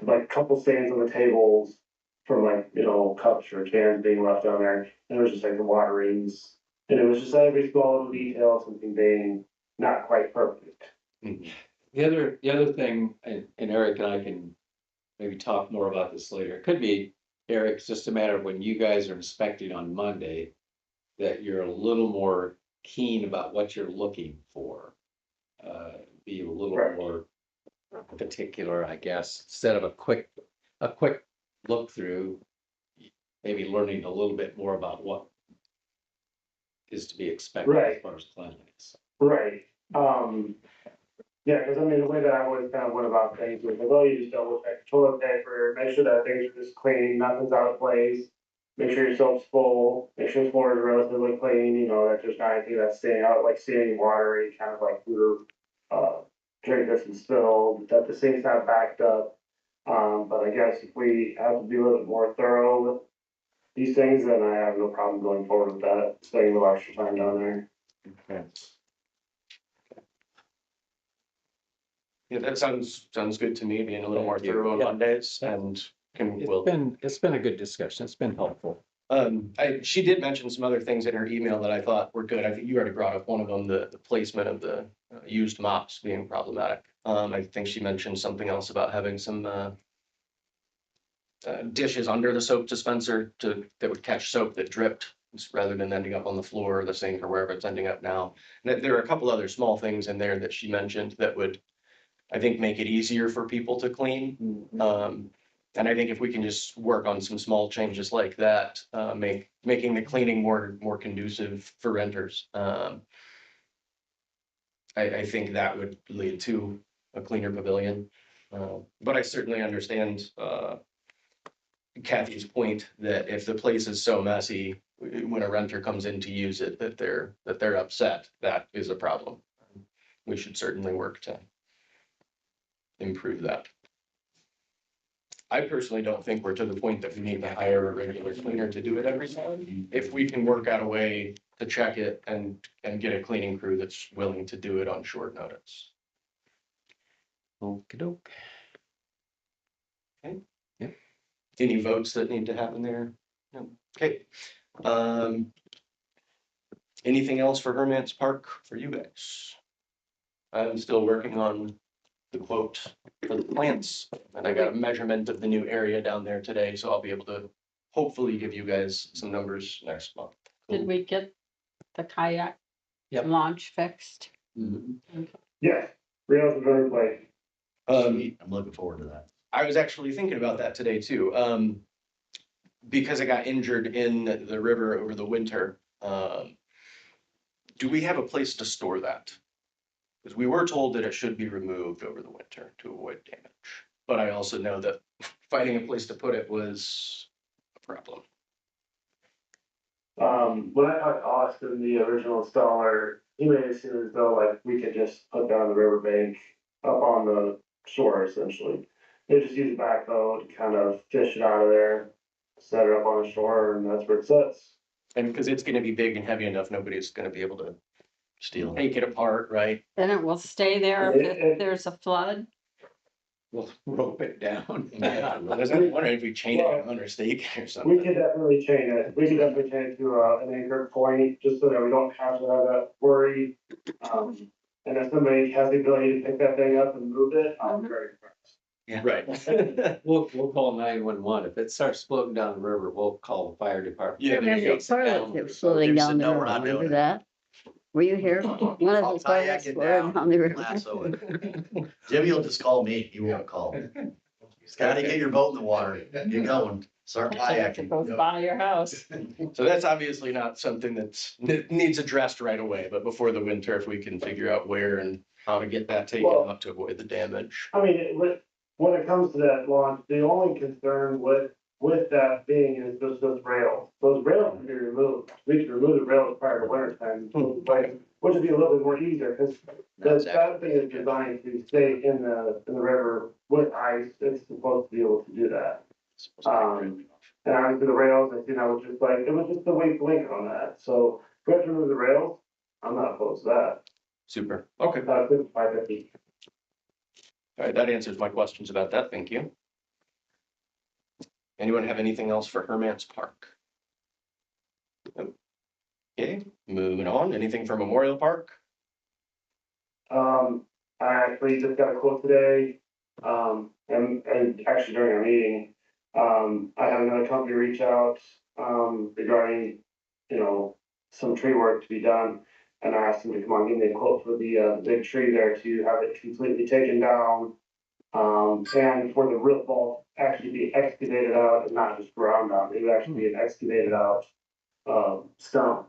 a couple stains on the tables from like, you know, cups or cans being left on there. And it was just like the waterings. And it was just every small little detail of something being not quite perfect. The other thing, and Eric and I can maybe talk more about this later. It could be, Eric, it's just a matter of when you guys are inspecting on Monday, that you're a little more keen about what you're looking for. Be a little Right. more particular, I guess, instead of a quick look through, maybe learning a little bit more about what is to be expected Right. as far as cleanliness. Right. Yeah, because I mean, the way that I always kind of went about things was like, oh, you just double check the toilet paper, make sure that things are just clean, nothing's out of place. Make sure your soap's full, make sure the floor is relatively clean, you know, that there's not anything that's staying out, like standing water, any kind of like food or, drink that's been spilled, that the sink's not backed up. But I guess if we have to be a little bit more thorough with these things, then I have no problem going forward with that, spending a little extra time down there. Okay. Yeah, that sounds good to me, being a little more Thank you. thorough on Yeah. Mondays and It's been a good discussion. It's been helpful. She did mention some other things in her email that I thought were good. I think you already brought up one of them, the placement of the used mops being problematic. I think she mentioned something else about having some dishes under the soap dispenser that would catch soap that dripped rather than ending up on the floor or the sink or wherever it's ending up now. And there are a couple other small things in there that she mentioned that would, I think, make it easier for people to clean. And I think if we can just work on some small changes like that, making the cleaning more conducive for renters. I think that would lead to a cleaner pavilion. But I certainly understand Kathy's point that if the place is so messy, when a renter comes in to use it, that they're upset, that is a problem. We should certainly work to improve that. I personally don't think we're to the point that we need to hire a regular cleaner to do it every time. If we can work out a way to check it and get a cleaning crew that's willing to do it on short notice. Okey-doke. Any votes that need to happen there? No. Okay. Anything else for Hermance Park for you guys? I'm still working on the quote for the plants, and I got a measurement of the new area down there today, so I'll be able to hopefully give you guys some numbers next month. Did we get the kayak Yep. launch fixed? Yes, rails are very late. Sweet, I'm looking forward to that. I was actually thinking about that today too. Because I got injured in the river over the winter. Do we have a place to store that? Because we were told that it should be removed over the winter to avoid damage. But I also know that finding a place to put it was a problem. When I talked to Austin, the original installer, he made it seem as though like we could just put down the riverbank up on the shore essentially. They just use a backhoe to kind of fish it out of there, set it up on the shore, and that's where it sits. And because it's gonna be big and heavy enough, nobody's gonna be able to Steal. take it apart, right? Then it will stay there if there's a flood? We'll rope it down. I was wondering if we chain it on or stake or We something. could definitely chain it. We could definitely chain it to an anchor point, just so that we don't have to have that worry. And if somebody has the ability to pick that thing up and move it, I'm very impressed. Right. We'll call 911. If it starts floating down the river, we'll call the fire department. Yeah, there you Remember go. the toilets that were floating James down said, the "No, river, we're not remember doing it." that? Were you here? One of I'll the toilets kayak it floated down the river. lasso it. Jimmy will just call me, he won't call. Scotty, get your boat in the water, get going, start It kayaking. goes by your house. So that's obviously not something that needs addressed right away, but before the winter, if we can figure out where and how to get that taken Well- out to avoid the damage. I mean, when it comes to that launch, the only concern with that being is just those rails. Those rails can be removed. We can remove the rails prior to winter time, which would be a little bit more easier, because That's that thing is actually- designed to stay in the river with ice. It's supposed to be able to do that. And obviously the rails, I think I was just like, it was just the weak link on that. So if we have to remove the rails, I'm not opposed to that. Super. Okay. 550. All right, that answers my questions about that. Thank you. Anyone have anything else for Hermance Park? Nope. Okay, moving on. Anything for Memorial Park? I actually just got a quote today, and actually during our meeting, I had another company reach out, regarding, some tree work to be done. And I asked them to come on, give me a quote for the big tree there to have it completely taken down. And for the root ball actually be excavated out and not just ground out, it would actually be an excavated out, stump.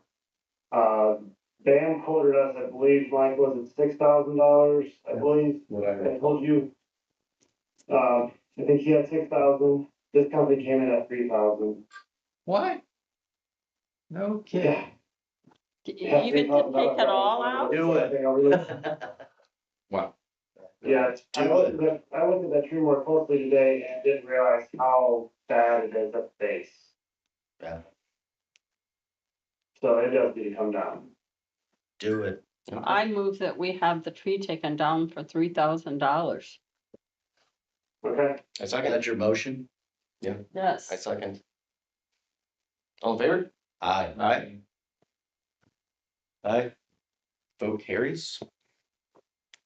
BAM quoted us, I believe, Mike, was it $6,000, I believe, I told you. I think he had 6,000, this company came in at 3,000. What? No kidding. Yeah. Even to take it all out? Do it. Wow. Yeah, I looked at that tree more closely today and didn't realize how bad it is at the base. Yeah. So it does need to come down. Do it. I move that we have the tree taken down for $3,000. Okay, I second. That's your motion? Yes. I second. All in favor? Aye. Aye. Aye. Vote carries.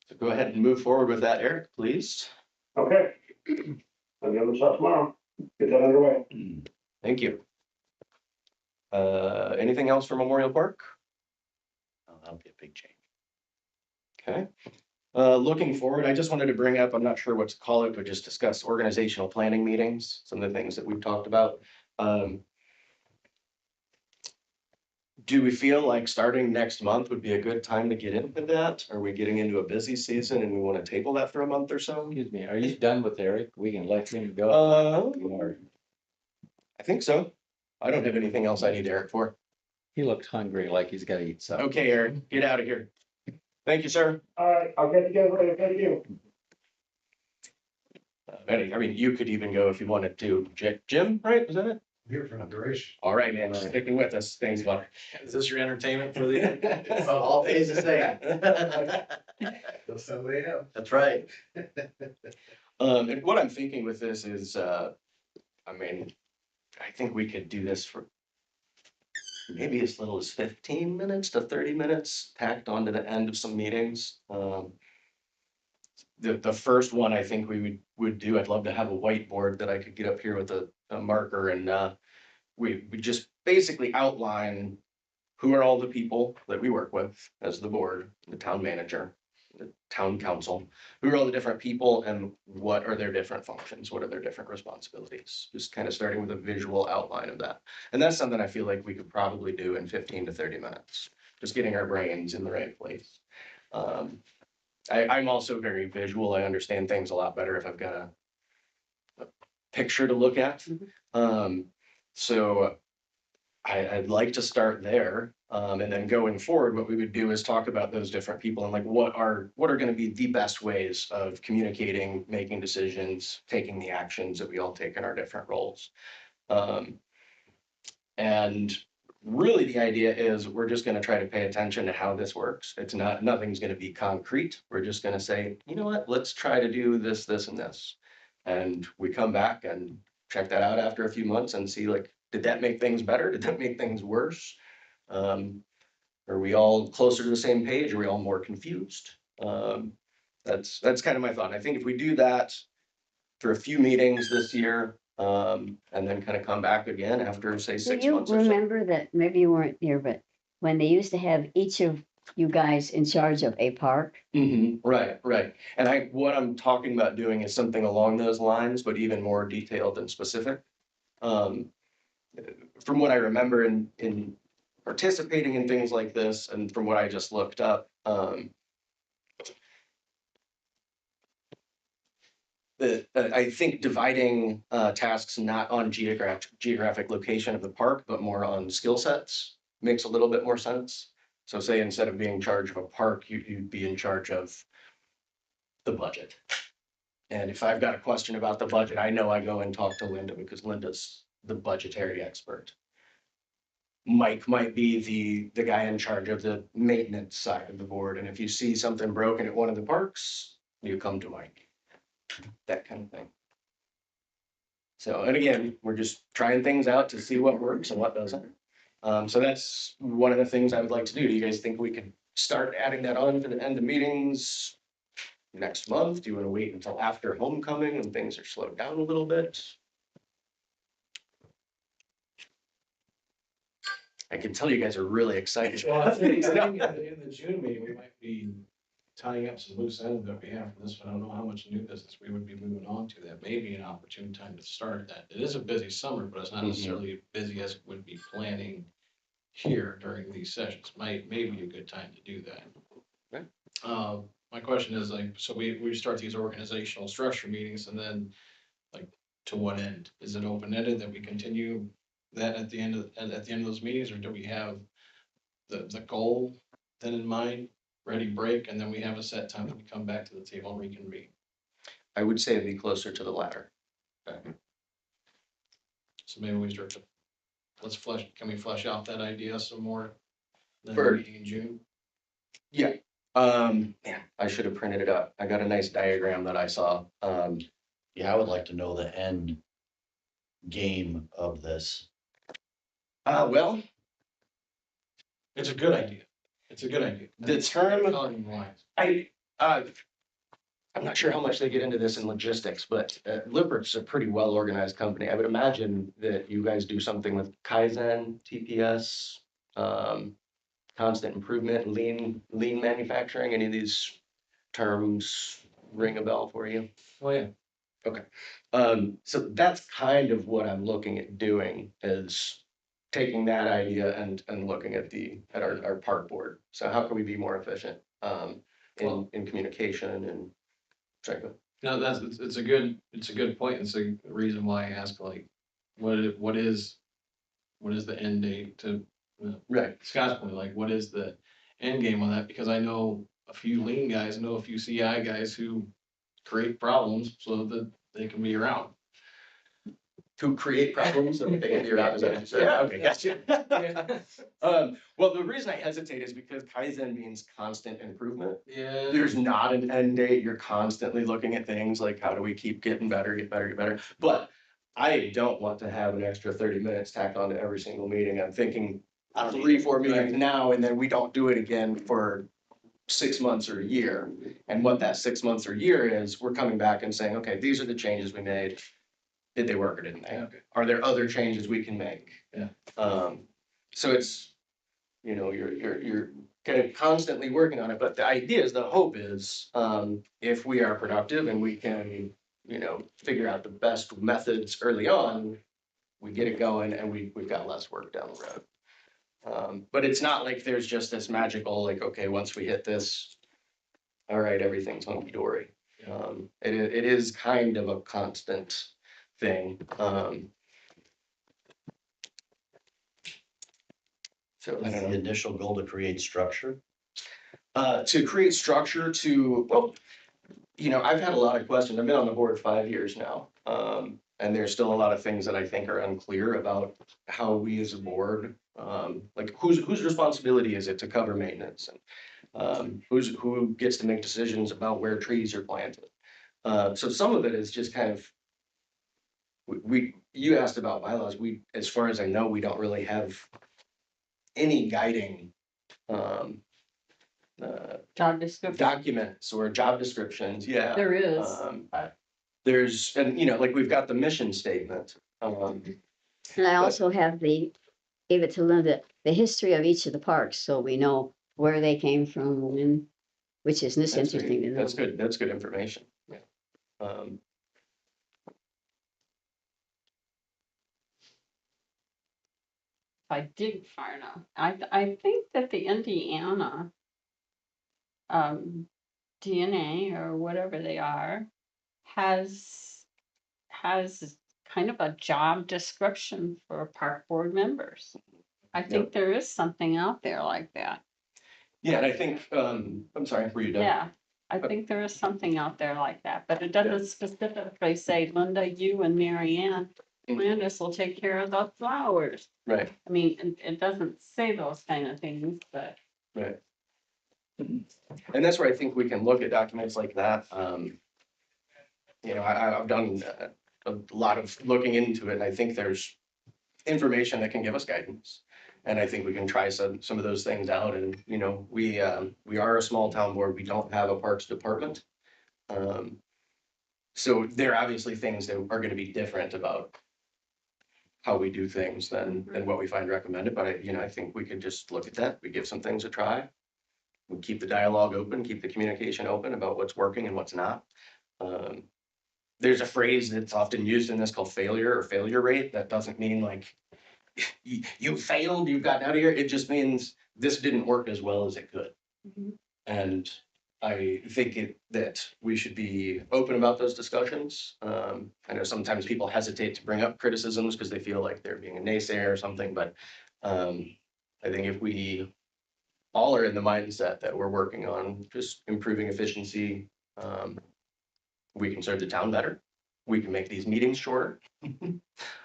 So go ahead and move forward with that, Eric, please. Okay. I'll give it a shot tomorrow. Get that underway. Thank you. Anything else for Memorial Park? Oh, that'll be a big change. Okay. Looking forward, I just wanted to bring up, I'm not sure what to call it, but just discuss organizational planning meetings, some of the things that we've talked about. Do we feel like starting next month would be a good time to get into that? Are we getting into a busy season and we want to table that for a month or so? Excuse me, are you done with Eric? We can let him go. Or I think so. I don't have anything else I need Eric for. he looks hungry, like he's gotta eat something. Okay, Eric, get out of here. Thank you, sir. All right, I'll catch you guys later. Thank you. I mean, you could even go if you wanted to. Jim, right? Is that it? Here for duration. All right, man, sticking with us. Thanks, bud. Is this your entertainment for the? All days the same. Till 7 a.m. That's right. And what I'm thinking with this is, I mean, I think we could do this for maybe as little as 15 minutes to 30 minutes tacked onto the end of some meetings. The first one I think we would do, I'd love to have a whiteboard that I could get up here with a marker and we just basically outline who are all the people that we work with as the board, the town manager, the town council, who are all the different people and what are their different functions, what are their different responsibilities, just kind of starting with a visual outline of that. And that's something I feel like we could probably do in 15 to 30 minutes, just getting our brains in the right place. I'm also very visual. I understand things a lot better if I've got a picture to look at. So I'd like to start there. And then going forward, what we would do is talk about those different people and like what are going to be the best ways of communicating, making decisions, taking the actions that we all take in our different roles. And really the idea is we're just going to try to pay attention to how this works. It's not, nothing's going to be concrete. We're just going to say, you know what, let's try to do this, this, and this. And we come back and check that out after a few months and see like, did that make things better? Did that make things worse? Are we all closer to the same page? Are we all more confused? That's kind of my thought. I think if we do that for a few meetings this year, and then kind of come back again after, say, Do 6 you months or so. remember that, maybe you weren't here, but when they used to have each of you guys in charge of a park? Right. And what I'm talking about doing is something along those lines, but even more detailed and specific. From what I remember in participating in things like this, and from what I just looked up, I think dividing tasks not on geographic location of the park, but more on skill sets makes a little bit more sense. So say instead of being in charge of a park, you'd be in charge of the budget. And if I've got a question about the budget, I know I go and talk to Linda because Linda's the budgetary expert. Mike might be the guy in charge of the maintenance side of the board. And if you see something broken at one of the parks, you come to Mike. That kind of thing. So, and again, we're just trying things out to see what works and what doesn't. So that's one of the things I would like to do. Do you guys think we could start adding that on to the end of meetings next month? Do you want to wait until after homecoming when things are slowed down a little bit? I can tell you guys are really excited. Well, I think in the June meeting, we might be tying up some loose ends that we have from this one. I don't know how much new business we would be moving on to. That may be an opportune time to start that. It is a busy summer, but it's not necessarily as busy as it would be planning here during these sessions. May be a good time to do that. Okay. My question is like, so we start these organizational structure meetings and then like to what end? Is it open-ended that we continue that at the end of those meetings, or do we have the goal then in mind, ready break, and then we have a set time that we come back to the table and reconvene? I would say it'd be closer to the latter. So maybe we start to, can we flesh out that idea some more? Then For- meeting in June? Yeah. Man, I should have printed it up. I got a nice diagram that I saw. Yeah, I would like to know the end game of this. Well, It's a good idea. It's a good idea. the term, Coloring lines. I'm not sure how much they get into this in logistics, but Lippert's a pretty well organized company. I would imagine that you guys do something with Kaizen, TPS, constant improvement, lean manufacturing. Any of these terms ring a bell for you? Oh, yeah. So that's kind of what I'm looking at doing is taking that idea and looking at our park board. So how can we be more efficient in communication and sorry, go ahead. No, it's a good point. It's a reason why I ask like, what is the end date to Right. Scott's point, like what is the end game on that? Because I know a few lean guys, I know a few CI guys who create problems so that they can be around. To create problems so that they can be around, is that what you said? Yeah. Okay, gotcha. Well, the reason I hesitate is because Kaizen means constant improvement. Yeah. There's not an end date. You're constantly looking at things like how do we keep getting better, get better, get better. But I don't want to have an extra 30 minutes tacked onto every single meeting. I'm thinking 3-4 meetings now, and then we don't do it again for 6 months or a year. And what that 6 months or year is, we're coming back and saying, okay, these are the changes we made. Did they work or didn't they? Okay. Are there other changes we can make? Yeah. So it's, you're kind of constantly working on it, but the idea is, the hope is, if we are productive and we can, figure out the best methods early on, we get it going and we've got less work down the road. But it's not like there's just this magical, like, okay, once we hit this, all right, everything's hunky dory. It is kind of a constant thing. So I Is don't the know. initial goal to create structure? To create structure I've had a lot of questions. I've been on the board 5 years now. And there's still a lot of things that I think are unclear about how we as a board, like whose responsibility is it to cover maintenance? And who gets to make decisions about where trees are planted? So some of it is just kind of, you asked about bylaws. As far as I know, we don't really have any guiding Job description. documents or job descriptions, yeah. There is. There's, and like we've got the mission statement. And I also gave it to Linda, the history of each of the parks, so we know where they came from, when, which is this That's interesting to know. That's good, that's good information, yeah. I dig far enough. I think that the Indiana DNA or whatever they are has kind of a job description for park board members. I think there is something out there like that. Yeah, and I think, I'm sorry, were you done? Yeah, I think there is something out there like that, but it doesn't specifically say, Linda, you and Mary Ann, Landis will take care of the flowers. Right, I mean, it doesn't say those kind of things, but right. And that's where I think we can look at documents like that. I've done a lot of looking into it, and I think there's information that can give us guidance. And I think we can try some of those things out. And, we are a small town board. We don't have a parks department. So there are obviously things that are gonna be different about how we do things than what we find recommended. But I think we can just look at that. We give some things a try. We keep the dialogue open, keep the communication open about what's working and what's not. There's a phrase that's often used in this called failure or failure rate. That doesn't mean like you failed, you've gotten out of here. It just means this didn't work as well as it could. And I think that we should be open about those discussions. I know sometimes people hesitate to bring up criticisms because they feel like they're being a naysayer or something, but I think if we all are in the mindset that we're working on just improving efficiency, we can serve the town better. We can make these meetings shorter.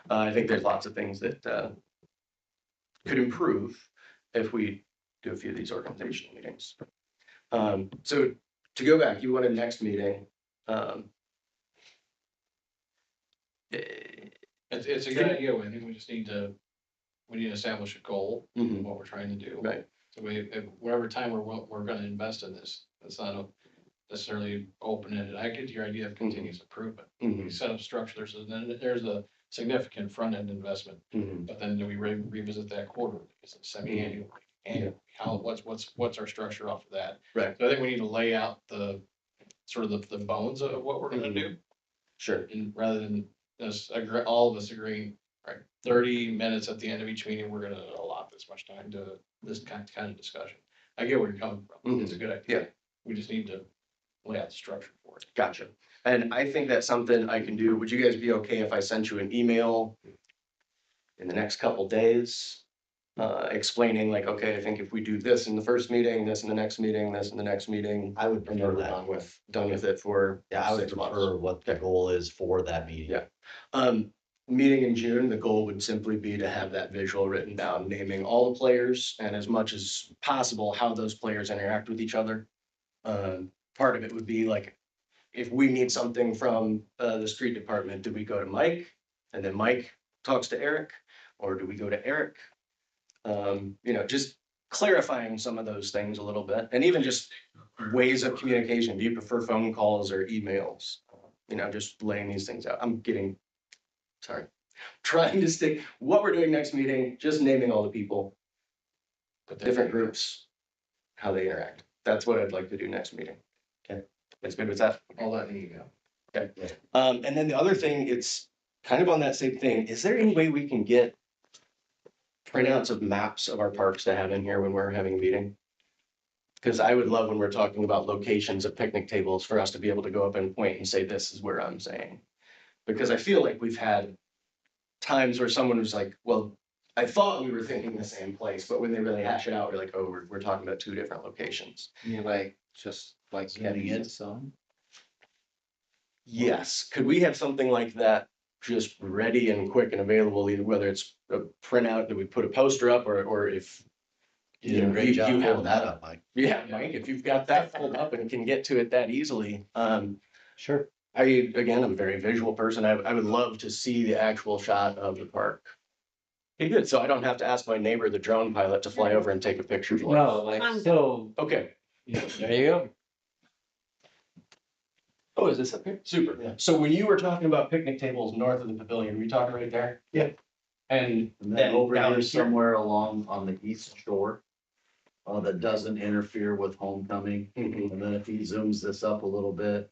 I think there's lots of things that could improve if we do a few of these organizational meetings. So to go back, you wanted next meeting. it's a good idea. I think we just need to we need to establish a goal, Mhm. what we're trying to do. Right. So if whatever time we're gonna invest in this, it's not necessarily open-ended. I get your idea of continuous improvement. You Mhm. set up structures, and then there's a significant front-end investment, Mhm. but then do we revisit that quarterly, is it semi-annually? And what's our structure off of that? Right. So I think we need to lay out the, sort of the bones of what we're gonna do, Sure. and rather than us all of us agreeing, right, 30 minutes at the end of each meeting, we're gonna allot this much time to this kind of discussion. I get where you're coming from. It's a good idea. Yeah. We just need to lay out the structure for it. Gotcha. And I think that's something I can do. Would you guys be okay if I sent you an email in the next couple days? Explaining like, okay, I think if we do this in the first meeting, this in the next meeting, this in the next meeting, I would and then prefer we're that. done with it for Yeah, I would 6 months. prefer what the goal is for that meeting. Yeah. Meeting in June, the goal would simply be to have that visual written down, naming all the players and as much as possible, how those players interact with each other. Part of it would be like, if we need something from, the street department, do we go to Mike? And then Mike talks to Eric, or do we go to Eric? Just clarifying some of those things a little bit, and even just ways of communication. Do you prefer phone calls or emails? Just laying these things out. Sorry, trying to stick, what we're doing next meeting, just naming all the people, But different groups, how they interact. That's what I'd like to do next meeting. Okay, that's good with that? all that in email. And then the other thing, it's kind of on that same thing. Is there any way we can get printouts of maps of our parks to have in here when we're having a meeting? Because I would love when we're talking about locations of picnic tables for us to be able to go up and point and say, this is where I'm saying. Because I feel like we've had times where someone was like, well, I thought we were thinking the same place, but when they really hash it out, we're like, oh, we're talking about 2 different locations. You like, just like getting it some? Yes, could we have something like that just ready and quick and available, either whether it's a printout that we put a poster up, or if. You did a great job you have pulling that up, Mike. Yeah, Mike, if you've got that pulled up and can get to it that easily, Sure. I'm a very visual person. I would love to see the actual shot of the park. Okay, good. So I don't have to ask my neighbor, the drone pilot, to fly over and take a picture for us. No, like, so, Okay. there you go. Oh, is this up here? Super. Yeah. So when you were talking about picnic tables north of the pavilion, were you talking right there? Yeah. And And then then over down here here? somewhere along on the east shore. That doesn't interfere with homecoming. Mhm. And then if he zooms this up a little bit,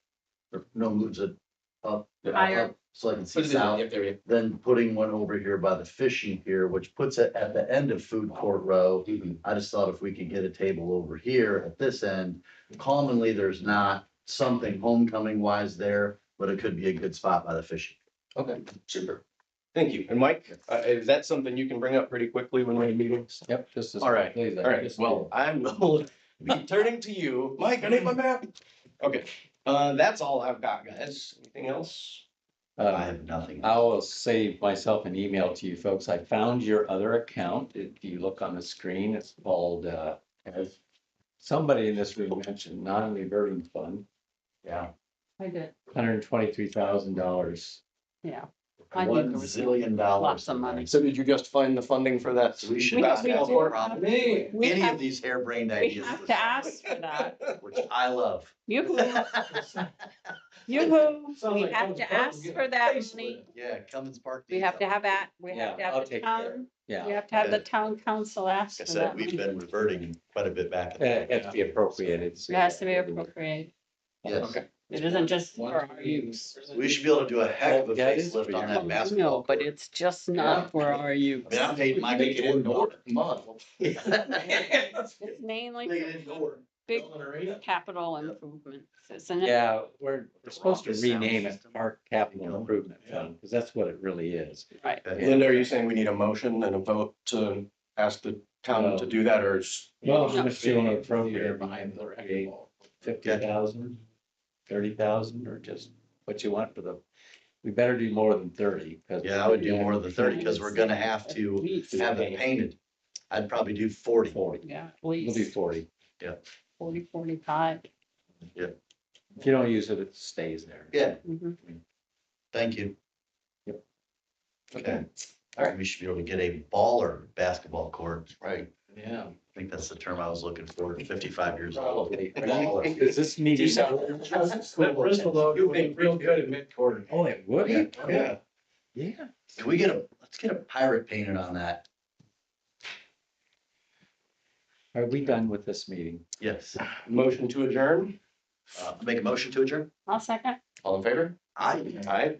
or no, moves it up. Higher. up, So I can see Yep, south, there we then putting one over here by the fishing pier, which puts it at the end of food court row. go. Mhm. I just thought if we could get a table over here at this end, commonly there's not something homecoming wise there, but it could be a good spot by the fishing. Okay, super. Thank you. And Mike, is that something you can bring up pretty quickly when we're in meetings? Yep, just as. All right, quickly as I all right. just Well, did. I will be turning to you. Mike, I need my map. Okay, that's all I've got, guys. Anything else? I have nothing. I will save myself an email to you folks. I found your other account. If you look on the screen, it's called, as somebody in this room mentioned, non-reverting fund, Yeah. I did, $123,000. yeah. I think $1 it was zillion. lots of money. So did you just find the funding for that? So we should. We- basketball we court? have- Me. We Any have- of these harebrained We ideas. have to ask for that. Which I love. Yoo-hoo, yoo-hoo, we have to ask for that money. Yeah, Cummins Park. We have to have that, we have to Yeah, I'll have the take care. town, we Yeah, have to have the Okay. town council ask Like I for said, that we've money. been reverting quite a bit back. it has to be appropriated. It has to be appropriated. Yes, Okay. It isn't just for our use. we should be able to do a heck of a Yeah, it is facelift for on you. that basketball. No, but court. it's just not for our use. I mean, I paid my. Make it indoor. Come on. It's mainly Make it indoor. big capital improvements, isn't it? Yeah, we're supposed to Office sound rename it system. Park Capital Improvement Yeah. Fund, because that's what it really is. Right. Linda, are you saying we need a motion and a vote to ask the town to do that, or is? Well, No. I'm just doing an appropriate Behind the appropriate racquetball. 50,000, 30,000, or just what you want for the, we better do more than 30. 'cause- Yeah, I would do more than 30 because we're gonna have At to least. have it painted. I'd probably do 40. 40, Yeah, at we'll do least 40. 40, 45. If you don't use it, it stays there. Yeah, Mhm. thank you. Okay. Alright. We should be able to get a baller basketball court. Right. Yeah. I think that's the term I was looking for, 55 years old. Probably. Is this meeting? That Bristol logo would be real good at mid-quarter. Oh, it would? Yeah. Yeah. Can we let's get a pirate painted on that? Are we done with this meeting? Yes. Motion to adjourn, Make a motion to adjourn? I'll second. all in favor? Aye. Aye.